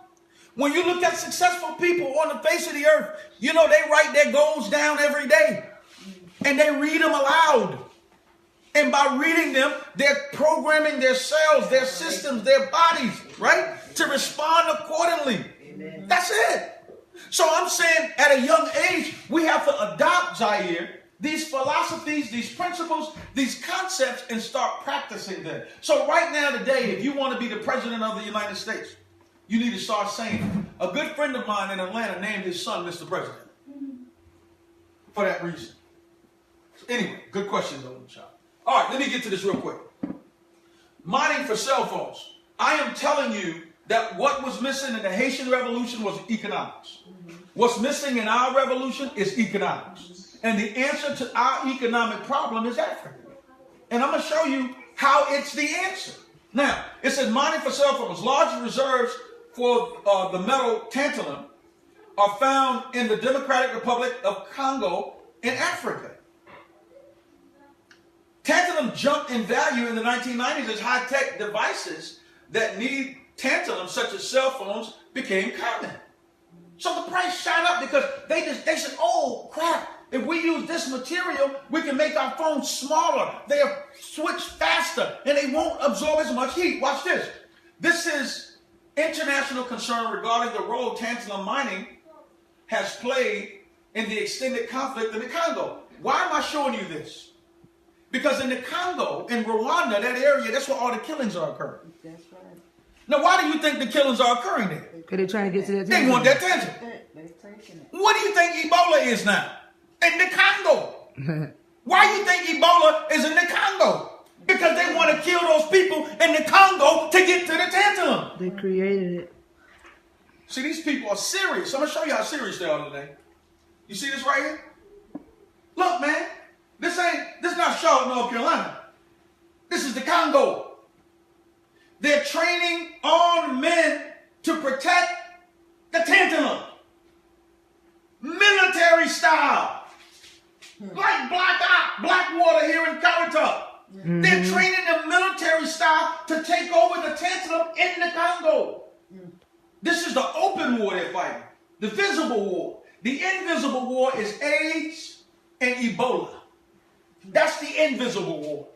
When you look at successful people on the face of the earth, you know they write their goals down every day. And they read them aloud. And by reading them, they're programming their cells, their systems, their bodies, right? To respond accordingly. Amen. That's it. So I'm saying at a young age, we have to adopt, Zaire, these philosophies, these principles, these concepts, and start practicing them. So right now today, if you want to be the president of the United States, you need to start saying, a good friend of mine in Atlanta named his son Mr. President. For that reason. So anyway, good question, though, child. All right, let me get to this real quick. Mining for cell phones. I am telling you that what was missing in the Haitian Revolution was economics. What's missing in our revolution is economics. And the answer to our economic problem is Africa. And I'm going to show you how it's the answer. Now, it says mining for cell phones. Large reserves for the metal tantalum are found in the Democratic Republic of Congo in Africa. Tantalum jumped in value in the 1990s as high-tech devices that need tantalum, such as cell phones, became common. So the price shot up because they said, oh, crap, if we use this material, we can make our phones smaller. They'll switch faster, and they won't absorb as much heat. Watch this. This is international concern regarding the role tantalum mining has played in the extended conflict in the Congo. Why am I showing you this? Because in the Congo, in Rwanda, that area, that's where all the killings are occurring. That's right. Now, why do you think the killings are occurring there? Because they're trying to get to that. They want that tantalum. What do you think Ebola is now? In the Congo. Why do you think Ebola is in the Congo? Because they want to kill those people in the Congo to get to the tantalum. They created it. See, these people are serious. I'm going to show you how serious they are today. You see this right here? Look, man. This is not Charlotte, North Carolina. This is the Congo. They're training armed men to protect the tantalum. Military style. Like Blackwater here in Currituck. They're training them military style to take over the tantalum in the Congo. This is the open war they're fighting. The visible war. The invisible war is AIDS and Ebola. That's the invisible war.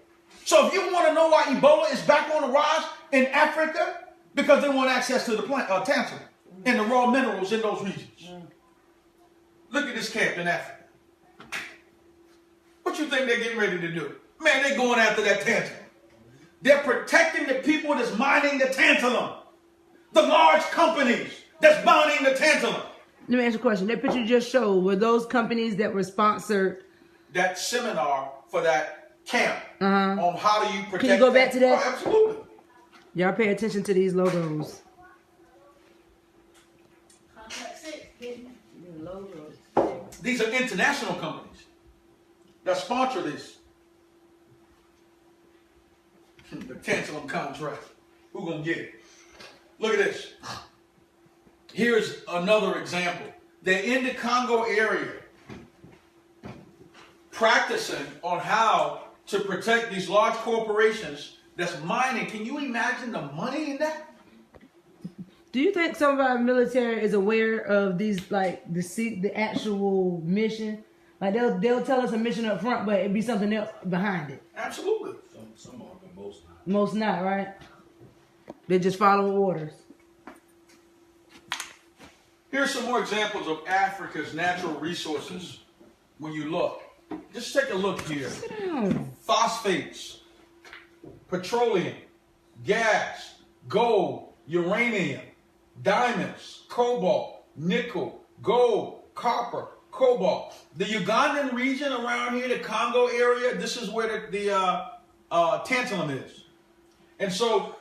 So if you want to know why Ebola is back on the rise in Africa, because they want access to the tantalum and the raw minerals in those regions. Look at this camp in Africa. What you think they're getting ready to do? Man, they're going after that tantalum. They're protecting the people that's mining the tantalum. The large companies that's mining the tantalum. Let me ask you a question. That picture you just showed, were those companies that were sponsored? That seminar for that camp on how do you protect. Can you go back to that? Oh, absolutely. Y'all pay attention to these logos. These are international companies that sponsor this. The tantalum contract. Who's going to get it? Look at this. Here's another example. They're in the Congo area practicing on how to protect these large corporations that's mining. Can you imagine the money in that? Do you think some of our military is aware of these, like the actual mission? Like they'll tell us a mission up front, but it'd be something else behind it. Absolutely. Some of them, most not. Most not, right? They just follow orders. Here's some more examples of Africa's natural resources. When you look, just take a look here. Sit down. Phosphates, petroleum, gas, gold, uranium, diamonds, cobalt, nickel, gold, copper, cobalt. The Ugandan region around here, the Congo area, this is where the tantalum is. And so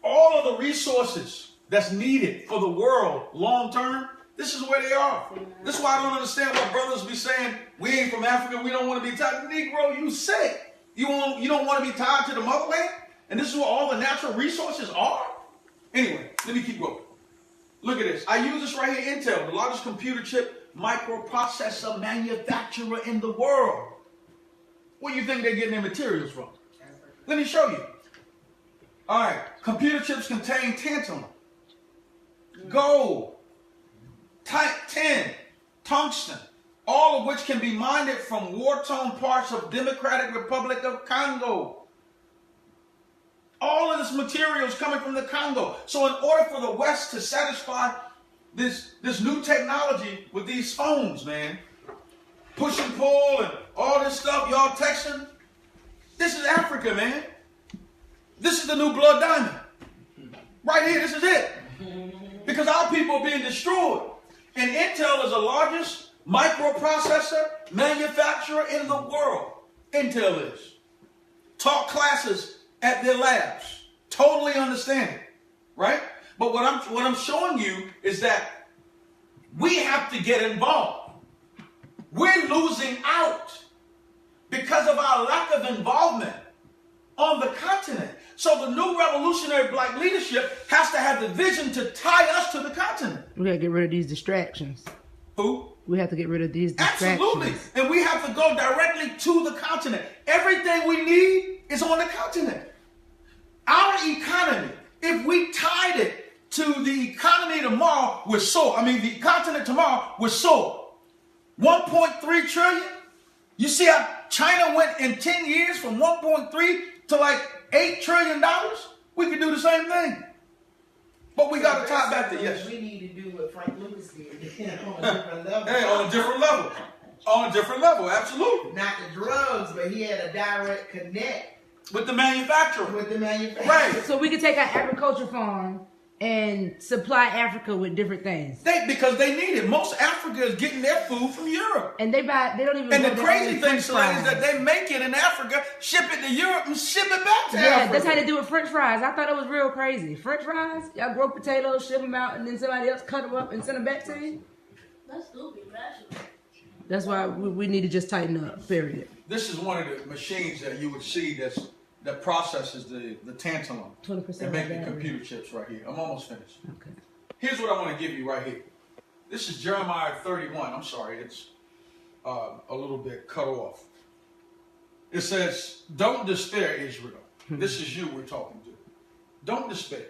all of the resources that's needed for the world long term, this is where they are. This is why I don't understand why brothers be saying, we ain't from Africa, we don't want to be tied. Negro, you sick. You don't want to be tied to the motherland? And this is where all the natural resources are? Anyway, let me keep going. Look at this. I use this right here, Intel, the largest computer chip microprocessor manufacturer in the world. Where do you think they're getting their materials from? Let me show you. All right, computer chips contain tantalum, gold, tin, tungsten, all of which can be mined from war-torn parts of Democratic Republic of Congo. All of this material is coming from the Congo. So in order for the West to satisfy this new technology with these phones, man, push and pull and all this stuff, y'all texting, this is Africa, man. This is the new blood diamond. Right here, this is it. Because our people are being destroyed. And Intel is the largest microprocessor manufacturer in the world. Intel is. Taught classes at their labs. Totally understand it. Right? But what I'm showing you is that we have to get involved. We're losing out because of our lack of involvement on the continent. So the new revolutionary black leadership has to have the vision to tie us to the continent. We gotta get rid of these distractions. Who? We have to get rid of these distractions. Absolutely. And we have to go directly to the continent. Everything we need is on the continent. Our economy, if we tied it to the economy tomorrow, would soar. I mean, the continent tomorrow would soar. 1.3 trillion. You see how China went in 10 years from 1.3 to like $8 trillion? We could do the same thing. But we got to tie back to, yes. We need to do what Frank Lucas did on a different level. Hey, on a different level. On a different level, absolutely. Not the drugs, but he had a direct connect With the manufacturer. with the manufacturer. Right. So we can take our agriculture farm and supply Africa with different things. Because they need it. Most Africa is getting their food from Europe. And they don't even And go the there crazy with thing, French Soleil, is fries. that they make it in Africa, ship it to Europe, and ship it back to Yeah, Africa. that's how they do with French fries. I thought it was real crazy. French fries, y'all grow potatoes, ship them out, and then somebody else cut them up and send them back to you. That's stupid, rational. That's why we need to just tighten up, period. This is one of the machines that you would see that processes the tantalum 20% and make the battery. computer chips right here. I'm almost finished. Okay. Here's what I want to give you right here. This is Jeremiah 31. I'm sorry, it's a little bit cut off. It says, don't despair, Israel. This is you we're talking to. Don't despair.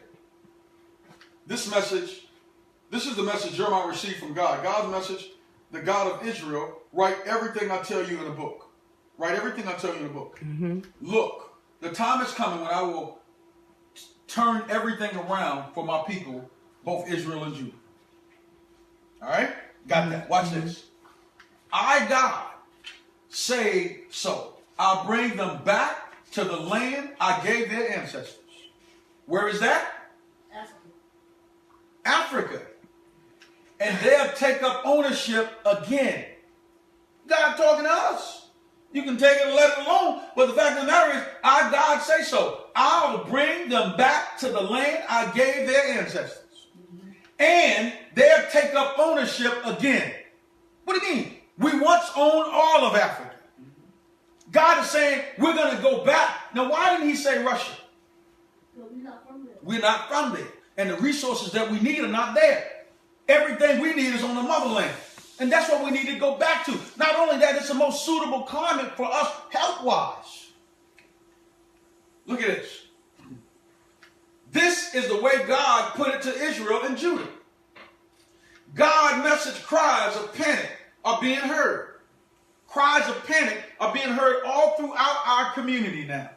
This is the message Jeremiah received from God. God's message, the God of Israel, write everything I tell you in a book. Write everything I tell you in a book. Mm-hmm. Look, the time is coming when I will turn everything around for my people, both Israel and Judah. All right? Got that. Watch this. I, God, say so. I'll bring them back to the land I gave their ancestors. Where is that? Africa. And they'll take up ownership again. God talking to us. You can take it or let it alone. But the fact of the matter is, I, God, say so. I'll bring them back to the land I gave their ancestors. And they'll take up ownership again. What do you mean? We once owned all of Africa. God is saying, we're going to go back. Now, why didn't he say Russia? But we're not from there. We're not from there. And the resources that we need are not there. Everything we need is on the motherland. And that's what we need to go back to. Not only that, it's the most suitable climate for us health-wise. Look at this. This is the way God put it to Israel and Judah. God's message cries of panic are being heard. Cries of panic are being heard all throughout our community now.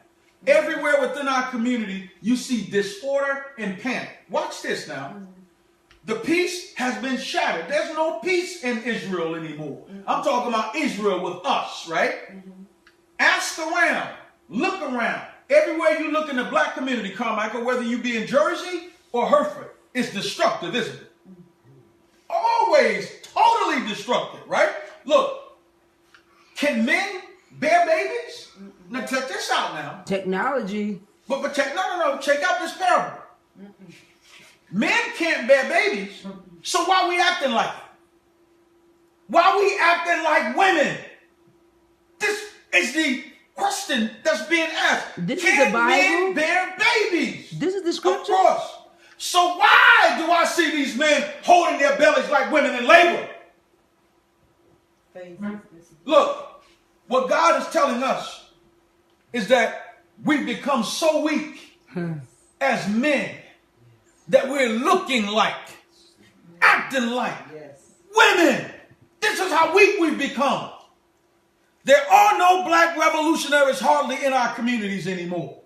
Everywhere within our community, you see disorder and panic. Watch this now. The peace has been shattered. There's no peace in Israel anymore. I'm talking about Israel with us, right? Ask around. Look around. Everywhere you look in the black community, Carmichael, whether you be in Jersey or Hereford, it's destructive, isn't it? Always totally destructive, right? Look, can men bear babies? Now check this out now. Technology. But check, no. Check out this parable. Men can't bear babies, so why we acting like it? Why we acting like women? This is the question that's being asked. This Can is the Bible? men bear babies? This is the scripture? Of course. So why do I see these men holding their bellies like women in labor? Look, what God is telling us is that we've become so weak as men that we're looking like, acting like women. This is how weak we've become. There are no black revolutionaries hardly in our communities anymore.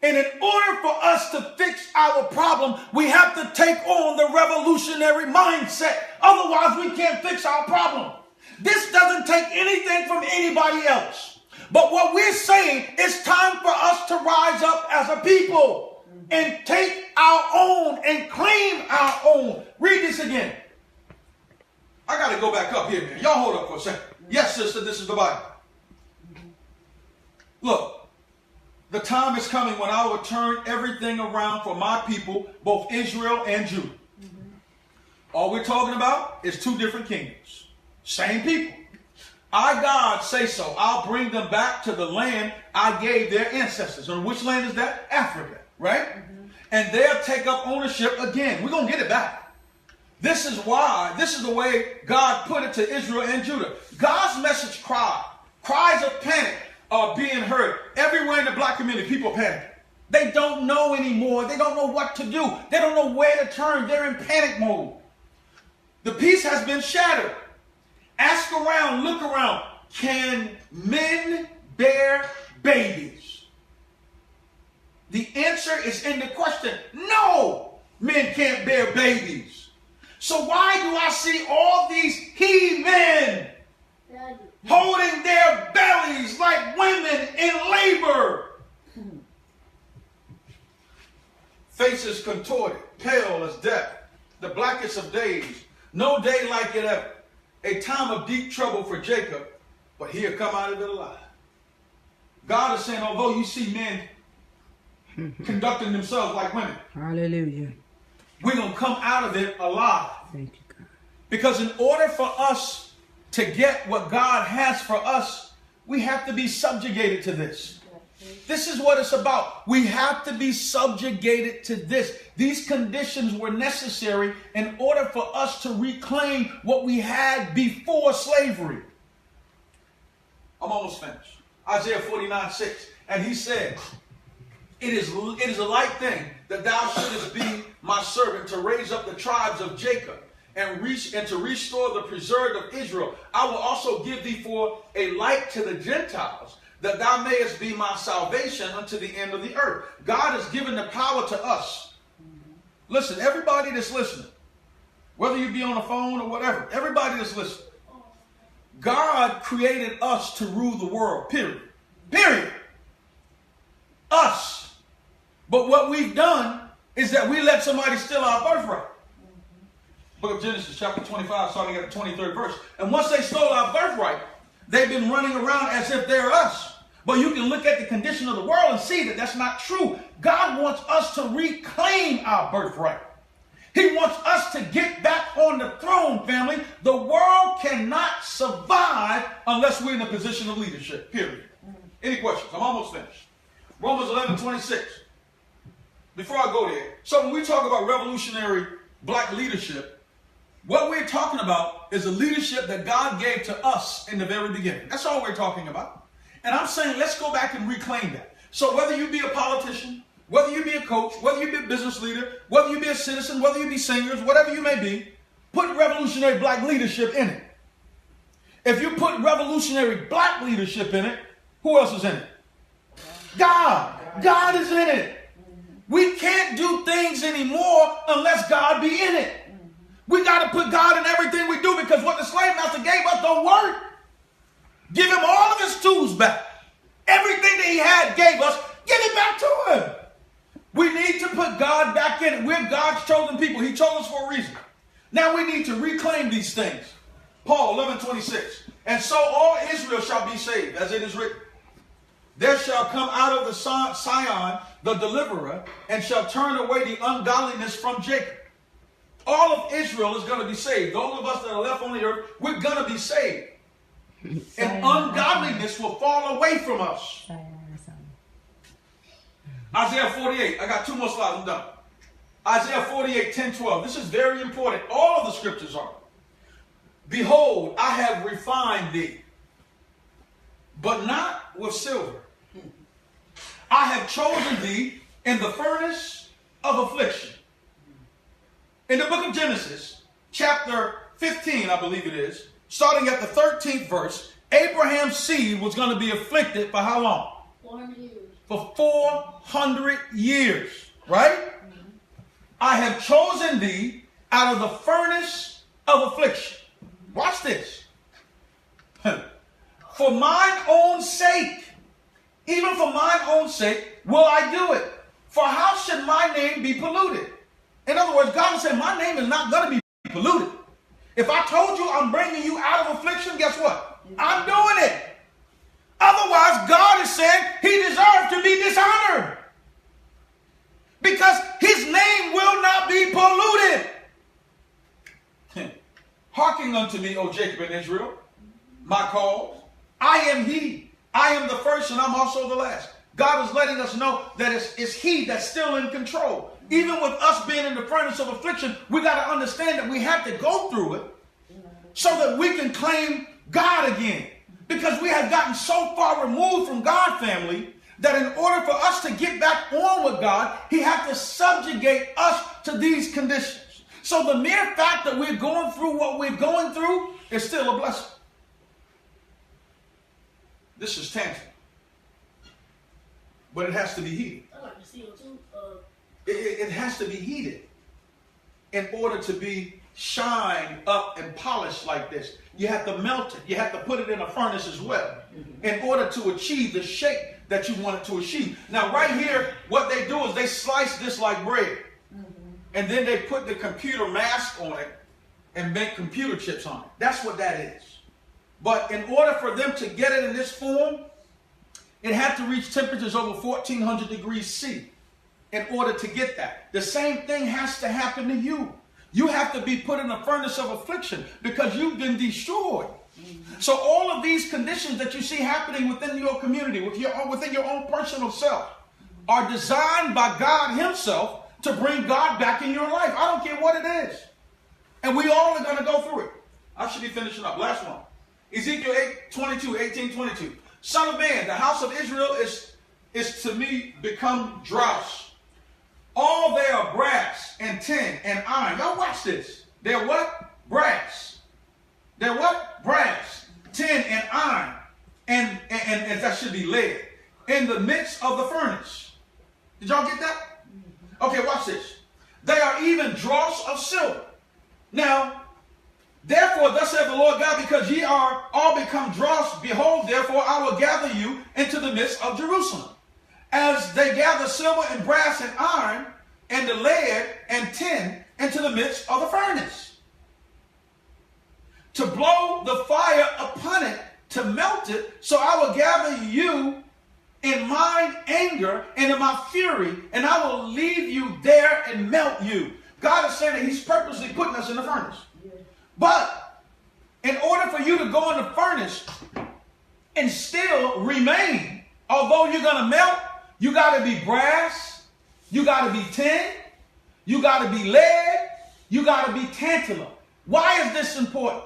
And in order for us to fix our problem, we have to take on the revolutionary mindset. Otherwise, we can't fix our problem. This doesn't take anything from anybody else. But what we're saying, it's time for us to rise up as a people and take our own and claim our own. Read this again. I got to go back up here, man. Y'all hold up for a second. Yes, sister, this is the Bible. Look. The time is coming when I will turn everything around for my people, both Israel and Judah. All we're talking about is two different kingdoms. Same people. I, God, say so. I'll bring them back to the land I gave their ancestors. And which land is that? Africa, right? And they'll take up ownership again. We're going to get it back. This is why, this is the way God put it to Israel and Judah. God's message cries of panic are being heard. Everywhere in the black community, people panic. They don't know anymore. They don't know what to do. They don't know where to turn. They're in panic mode. The peace has been shattered. Ask around, look around. Can men bear babies? The answer is in the question. No, men can't bear babies. So why do I see all these he-men holding their bellies like women in labor? Faces contorted, pale as death, the blackest of days, no day like it ever. A time of deep trouble for Jacob, but he'll come out of it alive. God is saying, although you see men conducting themselves like women, hallelujah, we're going to come out of it alive. Thank you, God. Because in order for us to get what God has for us, we have to be subjugated to this. This is what it's about. We have to be subjugated to this. These conditions were necessary in order for us to reclaim what we had before slavery. I'm almost finished. Isaiah 49:6. And he said, It is a light thing that thou shouldest be my servant to raise up the tribes of Jacob and to restore the preserved of Israel. I will also give thee for a light to the Gentiles, that thou mayest be my salvation unto the end of the earth. God has given the power to us. Listen, everybody that's listening, whether you be on the phone or whatever, everybody that's listening, God created us to rule the world, period. Period. Us. But what we've done is that we let somebody steal our birthright. Book of Genesis chapter 25, starting at the 23rd verse. And once they stole our birthright, they've been running around as if they're us. But you can look at the condition of the world and see that that's not true. God wants us to reclaim our birthright. He wants us to get back on the throne, family. The world cannot survive unless we're in a position of leadership, period. Any questions? I'm almost finished. Romans 11:26. Before I go there, so when we talk about revolutionary black leadership, what we're talking about is the leadership that God gave to us in the very beginning. That's all we're talking about. And I'm saying let's go back and reclaim that. So whether you be a politician, whether you be a coach, whether you be a business leader, whether you be a citizen, whether you be singers, whatever you may be, put revolutionary black leadership in it. If you put revolutionary black leadership in it, who else is in it? God. God is in it. We can't do things anymore unless God be in it. We got to put God in everything we do, because what the slave master gave us don't work. Give him all of his tools back. Everything that he had gave us, give it back to him. We need to put God back in it. We're God's chosen people. He chose us for a reason. Now we need to reclaim these things. Paul 11:26. And so all Israel shall be saved, as it is written. There shall come out of the Sion the deliverer, and shall turn away the ungodliness from Jacob. All of Israel is going to be saved. Those of us that are left on the earth, we're going to be saved. And ungodliness will fall away from us. Isaiah 48. I got 2 more slides. I'm done. Isaiah 48, 10, 12. This is very important. All of the scriptures are. Behold, I have refined thee, but not with silver. I have chosen thee in the furnace of affliction. In the book of Genesis, chapter 15, I believe it is, starting at the 13th verse, Abraham's seed was going to be afflicted for how long? 400 years. For 400 years, right? I have chosen thee out of the furnace of affliction. Watch this. For mine own sake, even for mine own sake, will I do it. For how should my name be polluted? In other words, God said, my name is not going to be polluted. If I told you I'm bringing you out of affliction, guess what? I'm doing it. Otherwise, God is saying he deserves to be dishonored, because his name will not be polluted. Hearken unto me, O Jacob and Israel, my cause. I am he. I am the first and I'm also the last. God is letting us know that it's he that's still in control. Even with us being in the furnace of affliction, we got to understand that we have to go through it so that we can claim God again. Because we have gotten so far removed from God, family, that in order for us to get back on with God, he had to subjugate us to these conditions. So the mere fact that we're going through what we're going through is still a blessing. This is tangible. But it has to be heated. I like the CO2. It has to be heated in order to be shined up and polished like this. You have to melt it. You have to put it in a furnace as well in order to achieve the shape that you want it to achieve. Now, right here, what they do is they slice this like bread. And then they put the computer mask on it and make computer chips on it. That's what that is. But in order for them to get it in this form, it had to reach temperatures over 1400 degrees C in order to get that. The same thing has to happen to you. You have to be put in a furnace of affliction because you've been destroyed. So all of these conditions that you see happening within your community, within your own personal self, are designed by God himself to bring God back in your life. I don't care what it is. And we all are going to go through it. I should be finishing up. Last one. Ezekiel 18:22. Son of man, the house of Israel is to me become dross. All they are brass and tin and iron. Y'all watch this. They're what? Brass. They're what? Brass, tin and iron. And that should be lead. In the midst of the furnace. Did y'all get that? Okay, watch this. They are even dross of silver. Now, therefore, thus saith the Lord God, because ye are all become dross, behold, therefore I will gather you into the midst of Jerusalem. As they gather silver and brass and iron, and the lead and tin into the midst of the furnace. To blow the fire upon it, to melt it, so I will gather you in mine anger and in my fury, and I will leave you there and melt you. God is saying that he's purposely putting us in the furnace. But in order for you to go in the furnace and still remain, although you're going to melt, you got to be brass, you got to be tin, you got to be lead, you got to be tantalum. Why is this important?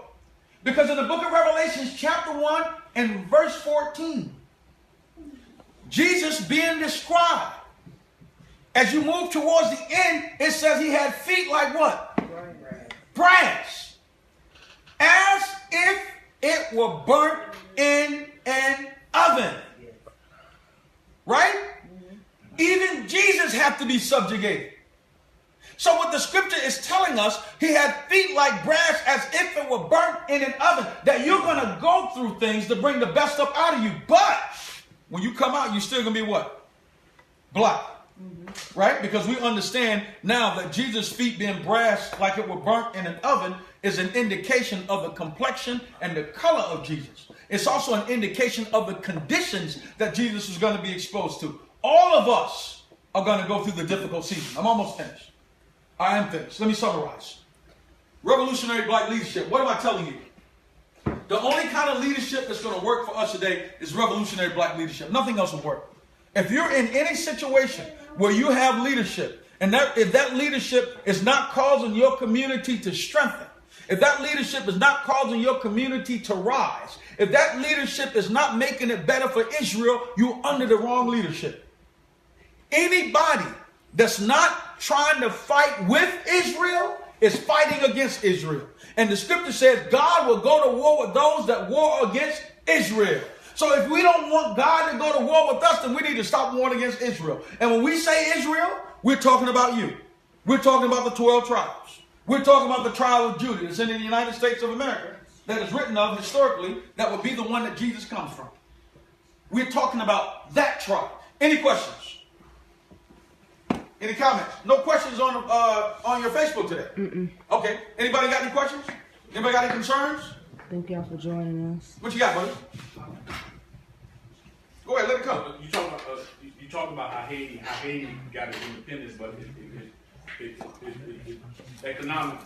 Because in the book of Revelation, chapter 1 and verse 14, Jesus being described, as you move towards the end, it says he had feet like what? Brass. As if it were burnt in an oven. Right? have to be subjugated. So what the scripture is telling us, he had feet like brass as if it were burnt in an oven, that you're going to go through things to bring the best up out of you. But when you come out, you're still going to be what? Black. Right? Because we understand now that Jesus' feet being brass like it were burnt in an oven is an indication of the complexion and the color of Jesus. It's also an indication of the conditions that Jesus was going to be exposed to. All of us are going to go through the difficult season. I'm almost finished. I am finished. Let me summarize. Revolutionary black leadership. What am I telling you? The only kind of leadership that's going to work for us today is revolutionary black leadership. Nothing else will work. If you're in any situation where you have leadership, and if that leadership is not causing your community to strengthen, if that leadership is not causing your community to rise, if that leadership is not making it better for Israel, you're under the wrong leadership. Anybody that's not trying to fight with Israel is fighting against Israel. And the scripture says God will go to war with those that war against Israel. So if we don't want God to go to war with us, then we need to stop warring against Israel. And when we say Israel, we're talking about you. We're talking about the 12 tribes. We're talking about the tribe of Judah that's in the United States of America that is written of historically that would be the one that Jesus comes from. We're talking about that tribe. Any questions? Any comments? No questions on your Facebook today? Okay. Anybody got any questions? Anybody got any concerns? Thank y'all for joining us. What you got, buddy? Go ahead, let it come. You talk about how Haiti got its independence, but the economic